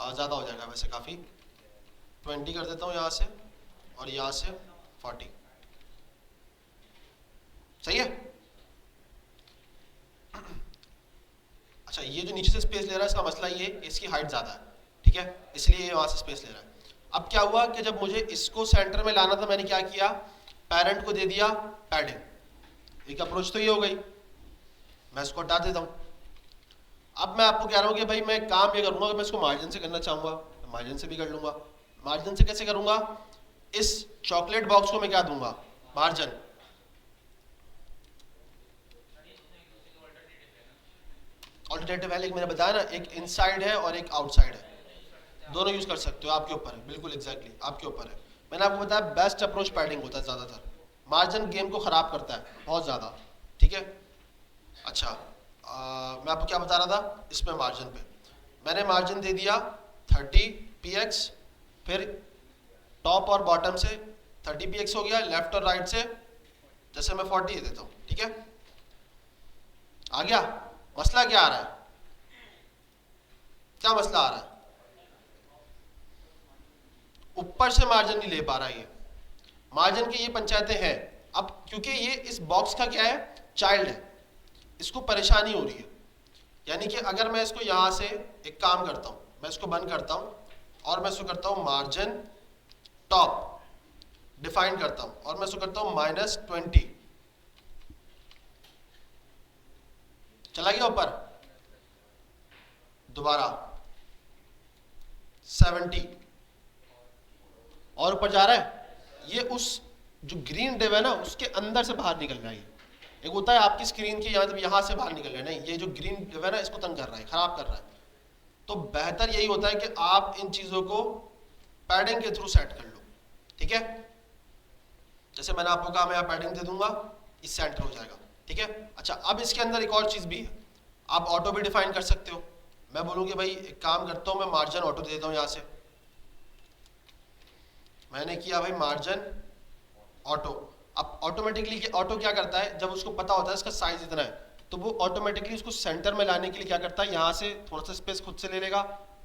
ज़्यादा हो जाएगा वैसे काफ़ी। 20 कर देता हूं यहाँ से और यहाँ से 40, सही है। अच्छा, ये जो नीचे से स्पेस ले रहा है इसका मसला ये, इसकी हाइट ज़्यादा है, ठीक है, इसलिए ये वहाँ से स्पेस ले रहा है। अब क्या हुआ कि जब मुझे इसको सेंटर में लाना था, मैंने क्या किया, पेरेंट को दे दिया पैडिंग। एक अप्रोच तो ये हो गई, मैं इसको हटा देता हूँ। अब मैं आपको कह रहा हूँ कि भाई मैं काम ये करूँगा कि मैं इसको मार्जिन से करना चाहूँगा, मार्जिन से भी कर लूँगा। मार्जिन से कैसे करूँगा, इस चॉकलेट बॉक्स को मैं क्या दूंगा, मार्जिन। ऑल्टरनेटिव है, लेकिन मैंने बताया ना, एक इनसाइड है और एक आउटसाइड है, दोनों यूज कर सकते हो, आपके ऊपर है, बिल्कुल एग्जैक्टली आपके ऊपर है। मैंने आपको बताया बेस्ट अप्रोच पैडिंग होता है ज़्यादातर, मार्जिन गेम को ख़राब करता है बहुत ज़्यादा, ठीक है। अच्छा, मैं आपको क्या बता रहा था, इसमें मार्जिन पे मैंने मार्जिन दे दिया 30 px, फिर टॉप और बॉटम से 30 px हो गया, लेफ्ट और राइट से जैसे मैं 40 देता हूँ, ठीक है। आ गया, मसला क्या आ रहा है, क्या मसला आ रहा है, ऊपर से मार्जिन नहीं ले पा रहा, ये मार्जिन की ये पंचायतें हैं। अब क्योंकि ये इस बॉक्स का क्या है, चाइल्ड है, इसको परेशानी हो रही है। यानी कि अगर मैं इसको यहां से एक काम करता हूं, मैं इसको बंद करता हूं और मैं इसको करता हूं मार्जिन टॉप डिफाइन करता हूं और मैं इसको करता हूं -20, चला गया ऊपर, दोबारा 70 और ऊपर जा रहा है। ये उस जो ग्रीन डिव है ना उसके अंदर से बाहर निकल रहा है। एक होता है आपकी स्क्रीन की यहाँ से बाहर निकल रहा है, नहीं, ये जो ग्रीन डिव है ना इसको तंग कर रहा है, खराब कर रहा है। तो बेहतर यही होता है कि आप इन चीजों को पैडिंग के थ्रू सेट कर लो, ठीक है। जैसे मैंने आपको कहा मैं यहाँ पैडिंग दे दूंगा, इस सेंटर हो जाएगा, ठीक है। अच्छा, अब इसके अंदर एक और चीज भी है, आप ऑटो भी डिफाइन कर सकते हो। मैं बोलूँ कि भाई एक काम करता हूँ, मैं मार्जिन ऑटो दे देता हूँ, यहाँ से मैंने किया भाई मार्जिन ऑटो। अब ऑटोमेटिकली ऑटो क्या करता है, जब उसको पता होता है इसका साइज इतना है तो वो ऑटोमेटिकली उसको सेंटर में लाने के लिए क्या करता है, यहाँ से थोड़ा सा स्पेस खुद से ले लेगा,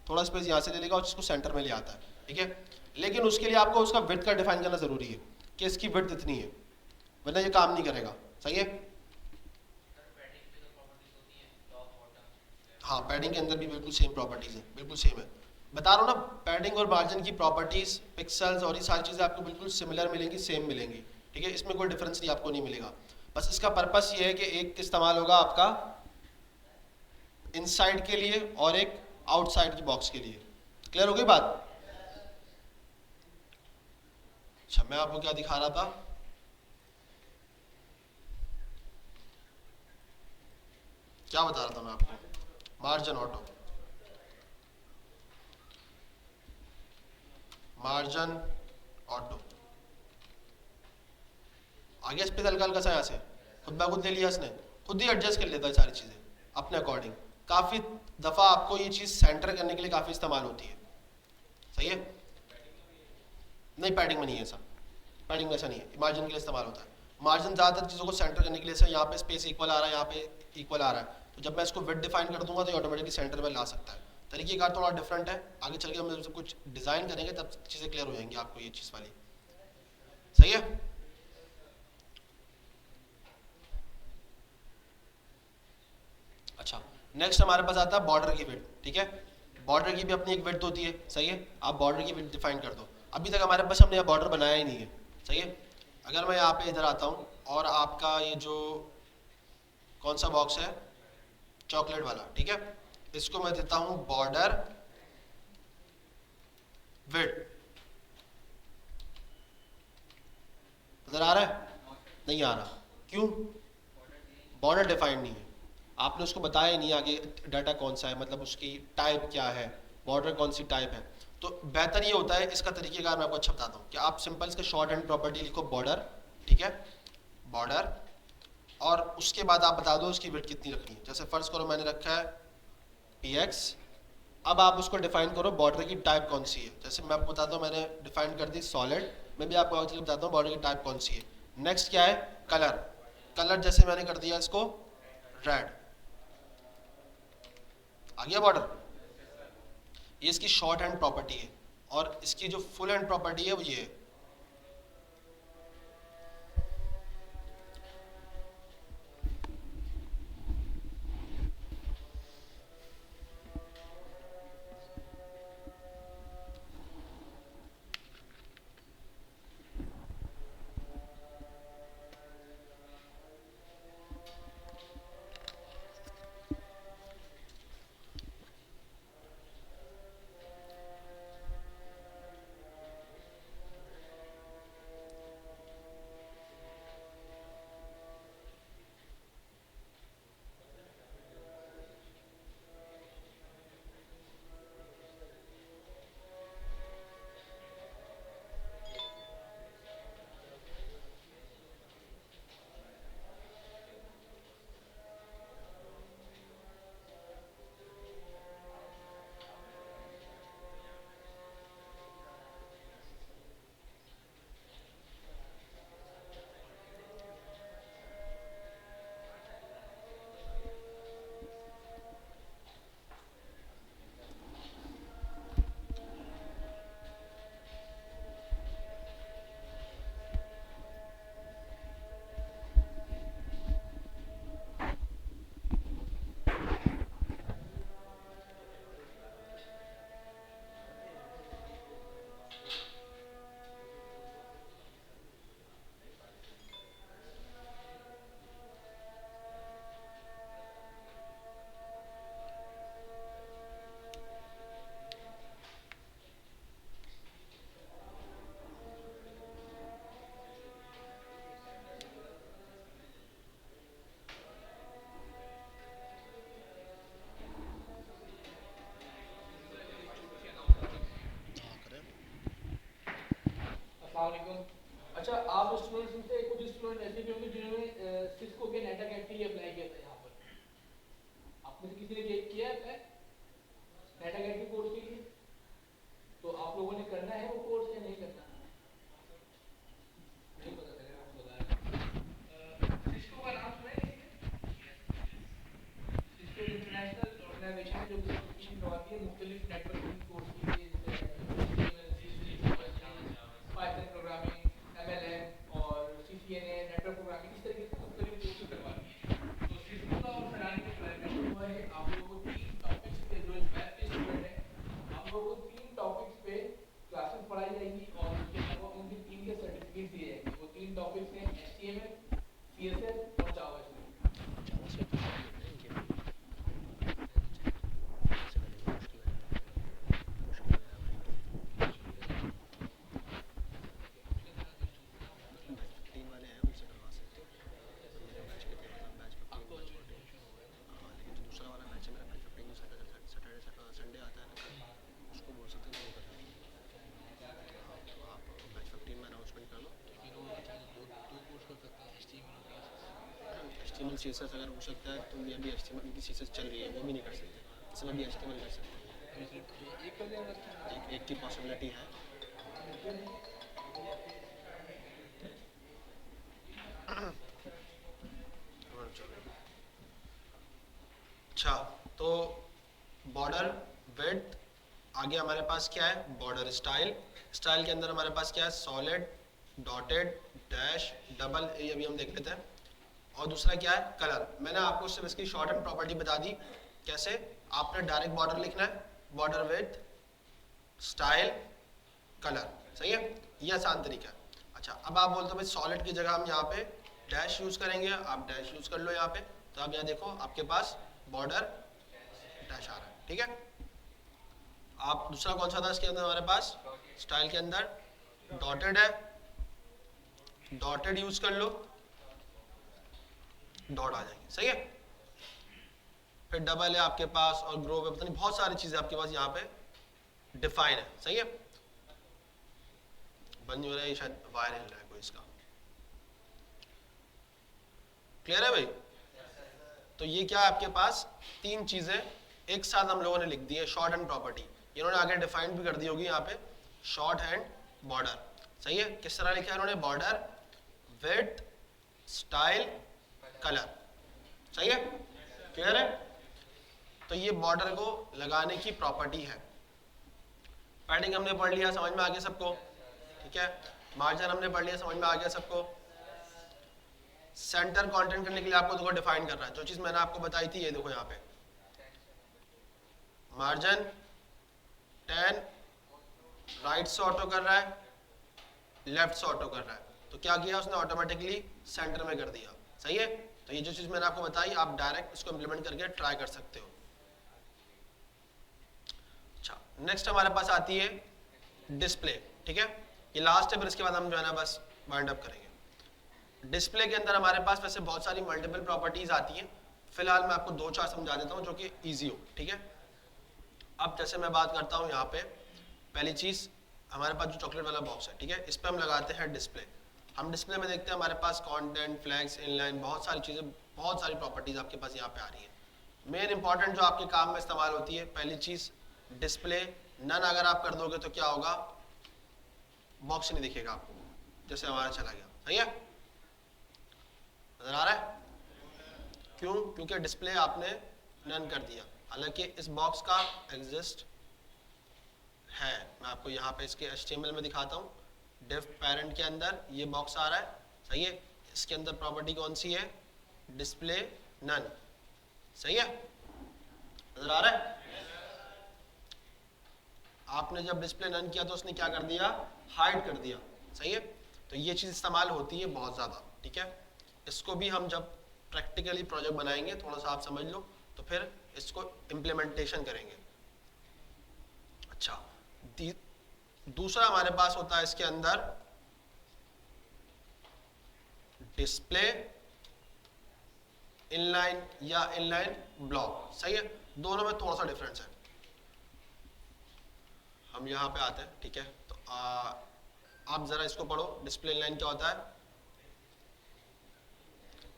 थोड़ा स्पेस यहाँ से ले लेगा और इसको सेंटर में ले आता है, ठीक है। लेकिन उसके लिए आपको उसका विड्थ का डिफाइन करना जरूरी है कि इसकी विड्थ इतनी है, वरना ये काम नहीं करेगा। सही है। हाँ, पैडिंग के अंदर भी बिल्कुल सेम प्रॉपर्टीज है, बिल्कुल सेम है। बता रहा हूँ ना, पैडिंग और मार्जिन की प्रॉपर्टीज, पिक्सल्स और ये सारी चीज़ें आपको बिल्कुल सिमिलर मिलेंगी, सेम मिलेंगी, ठीक है। इसमें कोई डिफरेंस नहीं आपको नहीं मिलेगा। बस इसका पर्पस ये है कि एक इस्तेमाल होगा आपका इनसाइड के लिए और एक आउटसाइड की बॉक्स के लिए। क्लियर हो गई बात? अच्छा, मैं आपको क्या दिखा रहा था, क्या बता रहा था मैं आपको, मार्जिन ऑटो, मार्जिन ऑटो आ गया। स्पेस हल्का हल्का सा यहाँ से खुद ब खुद ले लिया इसने, खुद ही एडजस्ट कर लेता है सारी चीज़ें अपने अकॉर्डिंग। काफ़ी दफ़ा आपको ये चीज़ सेंटर करने के लिए काफ़ी इस्तेमाल होती है। सही है। नहीं, पैडिंग में नहीं है सब, पैडिंग में ऐसा नहीं है, मार्जिन के लिए इस्तेमाल होता है। मार्जिन ज़्यादातर चीज़ों को सेंटर करने के लिए, यहाँ पे स्पेस इक्वल आ रहा है, यहाँ पे इक्वल आ रहा है, तो जब मैं इसको विड्थ डिफाइन कर दूंगा तो ऑटोमेटिकली सेंटर में ला सकता है। तरीक़ेकार थोड़ा डिफरेंट है, आगे चल के हम सब कुछ डिज़ाइन करेंगे तब चीज़ें क्लियर हो जाएंगी आपको ये चीज़ वाली। सही है। अच्छा, नेक्स्ट हमारे पास आता है बॉर्डर की विड्थ, ठीक है। बॉर्डर की भी अपनी एक विड्थ होती है, सही है। आप बॉर्डर की विड्थ डिफाइन कर दो। अभी तक हमारे पास हमने यहाँ बॉर्डर बनाया ही नहीं है, सही है। अगर मैं यहाँ पे इधर आता हूँ और आपका ये जो कौन सा बॉक्स है, चॉकलेट वाला, ठीक है, इसको मैं देता हूँ बॉर्डर विड्थ। नजर आ रहा है? नहीं आ रहा, क्यों? बॉर्डर डिफाइंड नहीं है, आपने उसको बताया नहीं आगे डाटा कौन सा है, मतलब उसकी टाइप क्या है, बॉर्डर कौन सी टाइप है। तो बेहतर ये होता है, इसका तरीकेकार मैं आपको अच्छा बताता हूँ कि आप सिंपल इसका शॉर्ट हैंड प्रॉपर्टी लिखो बॉर्डर, ठीक है, बॉर्डर, और उसके बाद आप बता दो उसकी विड्थ कितनी रखनी है। जैसे फर्ज करो मैंने रखा है px, अब आप उसको डिफाइन करो बॉर्डर की टाइप कौन सी है। जैसे मैं आपको बताता हूँ, मैंने डिफाइन कर दी सॉलिड, मैं भी आपको आगे बताता हूँ बॉर्डर की टाइप कौन सी है। नेक्स्ट क्या है, कलर, कलर जैसे मैंने कर दिया इसको रेड, आ गया बॉर्डर। ये इसकी शॉर्ट हैंड प्रॉपर्टी है, और इसकी जो फुल हैंड प्रॉपर्टी है वो ये है। अस्सलामुअलैकुम। अच्छा, आप स्टूडेंट्स में से कुछ स्टूडेंट ऐसे भी होंगे जिन्होंने सिस्को के नेटवर्क एक्टिव अप्लाई किया था। यहाँ पर आप में से किसी ने किया है अप्लाई नेटवर्क एक्टिव कोर्स के लिए? तो आप लोगों ने करना है वो कोर्स या नहीं करना? नहीं पता चलेगा, आपको बता रहा हूं। सिस्को का नाम सुना है? HTML CSS अगर हो सकता है तो ये भी HTML की CSS चल रही है वो भी नहीं कर सकते, इसमें भी HTML कर सकते हैं। एक कर देना एक की पॉसिबिलिटी है। अच्छा, तो बॉर्डर विड्थ, आगे हमारे पास क्या है बॉर्डर स्टाइल, स्टाइल के अंदर हमारे पास क्या है सॉलिड, डॉटेड, डैश, डबल, ये अभी हम देख लेते हैं। और दूसरा क्या है कलर, मैंने आपको सिर्फ इसकी शॉर्ट एंड प्रॉपर्टी बता दी। कैसे, आपने डायरेक्ट बॉर्डर लिखना है, बॉर्डर विड्थ, स्टाइल, कलर, सही है, ये आसान तरीका है। अच्छा, अब आप बोलते हो भाई सॉलिड की जगह हम यहाँ पे डैश यूज करेंगे, आप डैश यूज कर लो यहाँ पे, तो आप यहाँ देखो आपके पास बॉर्डर डैश आ रहा है, ठीक है। आप दूसरा कौन सा था इसके अंदर हमारे पास, स्टाइल के अंदर डॉटेड है, डॉटेड यूज कर लो, डॉट आ जाएंगे, सही है। फिर डबल है आपके पास और ग्रो है, पता नहीं बहुत सारी चीजें आपके पास यहाँ पे डिफाइन है, सही है। बंद नहीं हो रहा है, शायद वायर हिल रहा है कोई इसका, क्लियर है भाई। तो ये क्या है आपके पास तीन चीजें एक साथ हम लोगों ने लिख दी है, शॉर्ट हैंड प्रॉपर्टी, इन्होंने आगे डिफाइन भी कर दी होगी यहाँ पे, शॉर्ट हैंड बॉर्डर, सही है। किस तरह लिखा है इन्होंने, बॉर्डर विड्थ, स्टाइल, कलर, सही है, क्लियर है। तो ये बॉर्डर को लगाने की प्रॉपर्टी है। पैडिंग हमने पढ़ लिया, समझ में आ गया सबको, ठीक है। मार्जिन हमने पढ़ लिया, समझ में आ गया सबको। सेंटर कंटेंट करने के लिए आपको देखो डिफाइन कर रहा है, जो चीज मैंने आपको बताई थी, ये देखो यहाँ पे मार्जिन 10 राइट से ऑटो कर रहा है, लेफ्ट से ऑटो कर रहा है, तो क्या किया उसने ऑटोमेटिकली सेंटर में कर दिया, सही है। तो ये जो चीज मैंने आपको बताई आप डायरेक्ट इसको इंप्लीमेंट करके ट्राई कर सकते हो। अच्छा, नेक्स्ट हमारे पास आती है डिस्प्ले, ठीक है, ये लास्ट है, फिर इसके बाद हम जो है ना बस वाइंड अप करेंगे। डिस्प्ले के अंदर हमारे पास वैसे बहुत सारी मल्टीपल प्रॉपर्टीज आती हैं, फिलहाल मैं आपको दो चार समझा देता हूँ जो कि इजी हो, ठीक है। अब जैसे मैं बात करता हूँ यहाँ पे, पहली चीज हमारे पास जो चॉकलेट वाला बॉक्स है, ठीक है, इस पे हम लगाते हैं डिस्प्ले। हम डिस्प्ले में देखते हैं हमारे पास कंटेंट, फ्लैग्स, इनलाइन, बहुत सारी चीजें, बहुत सारी प्रॉपर्टीज आपके पास यहाँ पे आ रही है। मेन इंपॉर्टेंट जो आपके काम में इस्तेमाल होती है, पहली चीज डिस्प्ले नन अगर आप कर दोगे तो क्या होगा, बॉक्स नहीं दिखेगा आपको, जैसे हमारा चला गया, सही है, नजर आ रहा है। क्यों, क्योंकि डिस्प्ले आपने नन कर दिया, हालांकि इस बॉक्स का एग्जिस्ट है। मैं आपको यहाँ पे इसके HTML में दिखाता हूँ, div parent के अंदर ये बॉक्स आ रहा है, सही है। इसके अंदर प्रॉपर्टी कौन सी है, डिस्प्ले नन, सही है, नजर आ रहा है। आपने जब डिस्प्ले नन किया तो उसने क्या कर दिया, हाइड कर दिया, सही है। तो ये चीज इस्तेमाल होती है बहुत ज्यादा, ठीक है। इसको भी हम जब प्रैक्टिकली प्रोजेक्ट बनाएंगे, थोड़ा सा आप समझ लो, तो फिर इसको इम्प्लीमेंटेशन करेंगे। अच्छा, दूसरा हमारे पास होता है इसके अंदर डिस्प्ले इनलाइन या इनलाइन ब्लॉक, सही है, दोनों में थोड़ा सा डिफरेंस है। हम यहाँ पे आते हैं, ठीक है। तो आप जरा इसको पढ़ो, डिस्प्ले इनलाइन क्या होता है,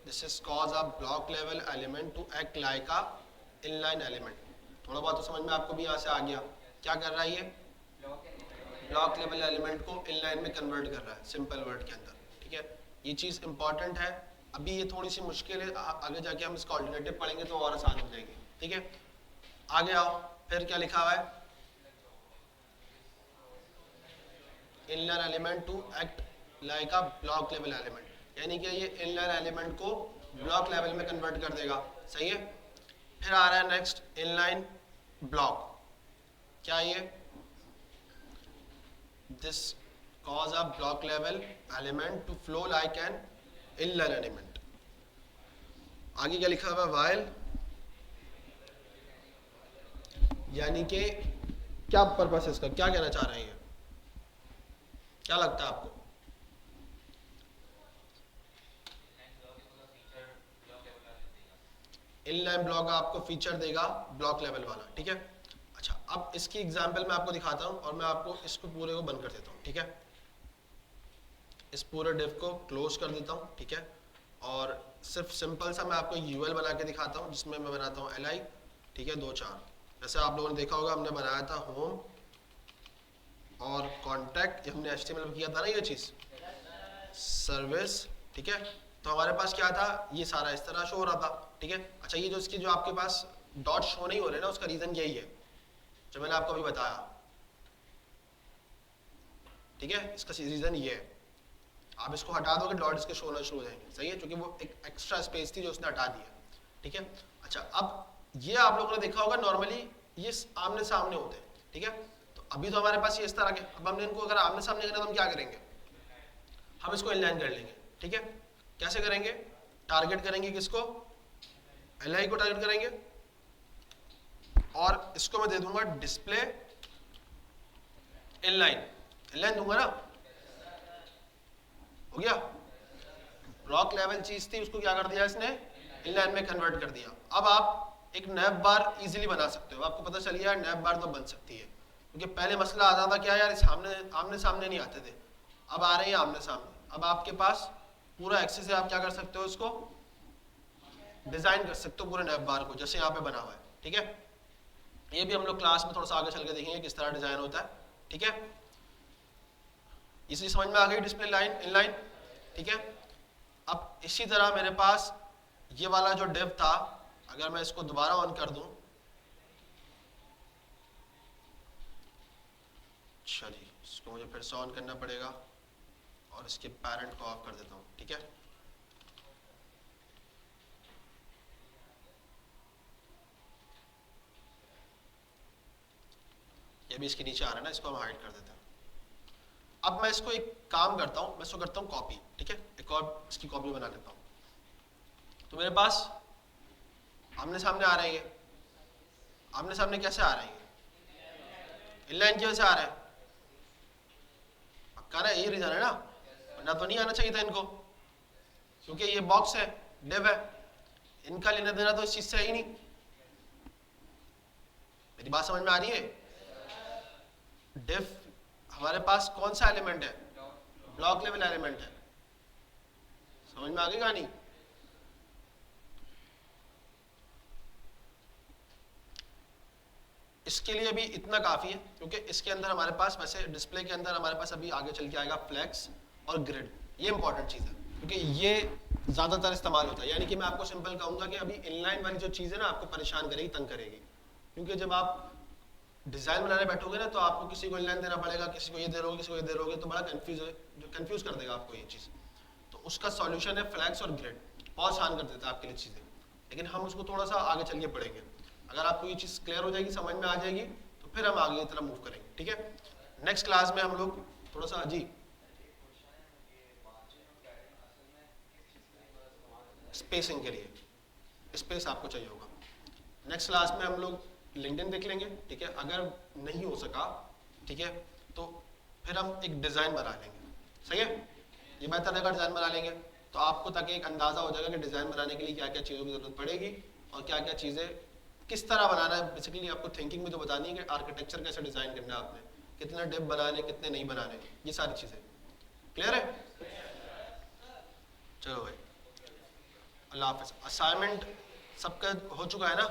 this is cause a block level element to act like a inline element. थोड़ा बहुत तो समझ में आपको भी यहाँ से आ गया, क्या कर रहा है ये, ब्लॉक लेवल एलिमेंट को इनलाइन में कन्वर्ट कर रहा है सिंपल वर्ड के अंदर, ठीक है। ये चीज इंपॉर्टेंट है, अभी ये थोड़ी सी मुश्किल है, आगे जाके हम इसका ऑल्टरनेटिव पढ़ेंगे तो और आसान हो जाएगी, ठीक है। आगे आओ, फिर क्या लिखा हुआ है, inline element to act like a block level element, यानी कि ये इनलाइन एलिमेंट को ब्लॉक लेवल में कन्वर्ट कर देगा, सही है। फिर आ रहा है नेक्स्ट इनलाइन ब्लॉक, क्या ये, this cause a block level element to flow like an inline element। आगे क्या लिखा हुआ है, while, यानी कि क्या पर्पस है इसका, क्या कहना चाह रहे हैं, क्या लगता है आपको, इनलाइन ब्लॉक आपको फीचर देगा ब्लॉक लेवल वाला, ठीक है। अच्छा, अब इसकी एग्जांपल मैं आपको दिखाता हूं और मैं आपको इसको पूरे को बंद कर देता हूं, ठीक है। इस पूरे डिव को क्लोज कर देता हूं, ठीक है। और सिर्फ सिंपल सा मैं आपको यूएल बना के दिखाता हूँ जिसमें मैं बनाता हूँ li, ठीक है, 2 4। जैसे आप लोगों ने देखा होगा हमने बनाया था होम और कॉन्टैक्ट, ये हमने HTML में किया था ना ये चीज़, सर्विस, ठीक है। तो हमारे पास क्या था, ये सारा इस तरह शो हो रहा था, ठीक है। अच्छा ये जो इसकी जो आपके पास डॉट शो नहीं हो रहे ना, उसका रीज़न यही है जो मैंने आपको अभी बताया, ठीक है। इसका रीज़न ये है, आप इसको हटा दोगे डॉट इसके शो होना शुरू हो जाएंगे, सही है, क्योंकि वो एक एक्स्ट्रा स्पेस थी जो उसने हटा दी है, ठीक है। अच्छा अब ये आप लोगों ने देखा होगा नॉर्मली ये आमने सामने होते हैं, ठीक है। तो अभी तो हमारे पास ये इस तरह के, अब हमने इनको अगर आमने सामने करना तो हम क्या करेंगे, हम इसको इनलाइन कर लेंगे, ठीक है। कैसे करेंगे, टारगेट करेंगे किसको, li को टारगेट करेंगे और इसको मैं दे दूंगा डिस्प्ले इनलाइन, इनलाइन दूंगा ना, हो गया। ब्लॉक लेवल चीज थी उसको क्या कर दिया इसने, इनलाइन में कन्वर्ट कर दिया। अब आप एक नैप बार इजीली बना सकते हो, आपको पता चल गया नैप बार तो बन सकती है, क्योंकि पहले मसला आता था क्या यार, इस आमने सामने नहीं आते थे, अब आ रहे हैं आमने सामने। अब आपके पास पूरा एक्सेस है, आप क्या कर सकते हो, इसको डिजाइन कर सकते हो पूरे नैप बार को, जैसे यहाँ पे बना हुआ है, ठीक है। ये भी हम लोग क्लास में थोड़ा सा आगे चल के देखेंगे किस तरह डिजाइन होता है, ठीक है। इसलिए समझ में आ गई डिस्प्ले लाइन इनलाइन, ठीक है। अब इसी तरह मेरे पास ये वाला जो डिव था, अगर मैं इसको दोबारा ऑन कर दूं, अच्छा जी, इसको मुझे फिर से ऑन करना पड़ेगा और इसके पैरेंट को ऑफ कर देता हूं, ठीक है। ये भी इसके नीचे आ रहा है ना, इसको हम हाइड कर देते हैं। अब मैं इसको एक काम करता हूं, मैं इसको करता हूं कॉपी, ठीक है, एक और इसकी कॉपी बना लेता हूं। तो मेरे पास आमने सामने आ रहे हैं, आमने सामने कैसे आ रहे हैं, इनलाइन की वजह से आ रहे हैं, पक्का ना, यही रीजन है ना, वरना तो नहीं आना चाहिए था इनको, क्योंकि ये बॉक्स है, डिव है, इनका लेना देना तो इस चीज से है ही नहीं। मेरी बात समझ में आ रही है, डिव हमारे पास कौन सा एलिमेंट है, ब्लॉक लेवल एलिमेंट है, समझ में आ गई कहानी। इसके लिए भी इतना काफी है, क्योंकि इसके अंदर हमारे पास, वैसे डिस्प्ले के अंदर हमारे पास अभी आगे चल के आएगा फ्लेक्स और ग्रिड, ये इंपॉर्टेंट चीज है क्योंकि ये ज्यादातर इस्तेमाल होता है। यानी कि मैं आपको सिंपल कहूंगा कि अभी इनलाइन वाली जो चीज है ना, आपको परेशान करेगी, तंग करेगी, क्योंकि जब आप डिजाइन बनाने बैठोगे ना, तो आपको किसी को इनलाइन देना पड़ेगा, किसी को ये दे रहोगे, किसी को ये दे रहोगे, तो बड़ा कंफ्यूज कर देगा आपको ये चीज। तो उसका सॉल्यूशन है फ्लैक्स और ग्रिड, बहुत आसान कर देता है आपके लिए चीजें, लेकिन हम उसको थोड़ा सा आगे चल के पढ़ेंगे। अगर आपको ये चीज क्लियर हो जाएगी, समझ में आ जाएगी, तो फिर हम आगे की तरफ मूव करेंगे, ठीक है। नेक्स्ट क्लास में हम लोग थोड़ा सा, जी स्पेसिंग के लिए स्पेस आपको चाहिए होगा। नेक्स्ट क्लास में हम लोग लिंक्डइन देख लेंगे, ठीक है। अगर नहीं हो सका, ठीक है, तो फिर हम एक डिजाइन बना लेंगे, सही है, ये बेहतर रहेगा, डिजाइन बना लेंगे, तो आपको ताकि एक अंदाजा हो जाएगा कि डिजाइन बनाने के लिए क्या क्या चीज़ों की जरूरत पड़ेगी और क्या क्या चीज़ें किस तरह बनाना है। बेसिकली आपको थिंकिंग में तो बतानी है कि आर्किटेक्चर कैसे डिजाइन करना है, आपने कितने डिप बनाने, कितने नहीं बनाने, ये सारी चीज़ें क्लियर है। चलो भाई, अल्लाह हाफिज़। असाइनमेंट सबका हो चुका है ना।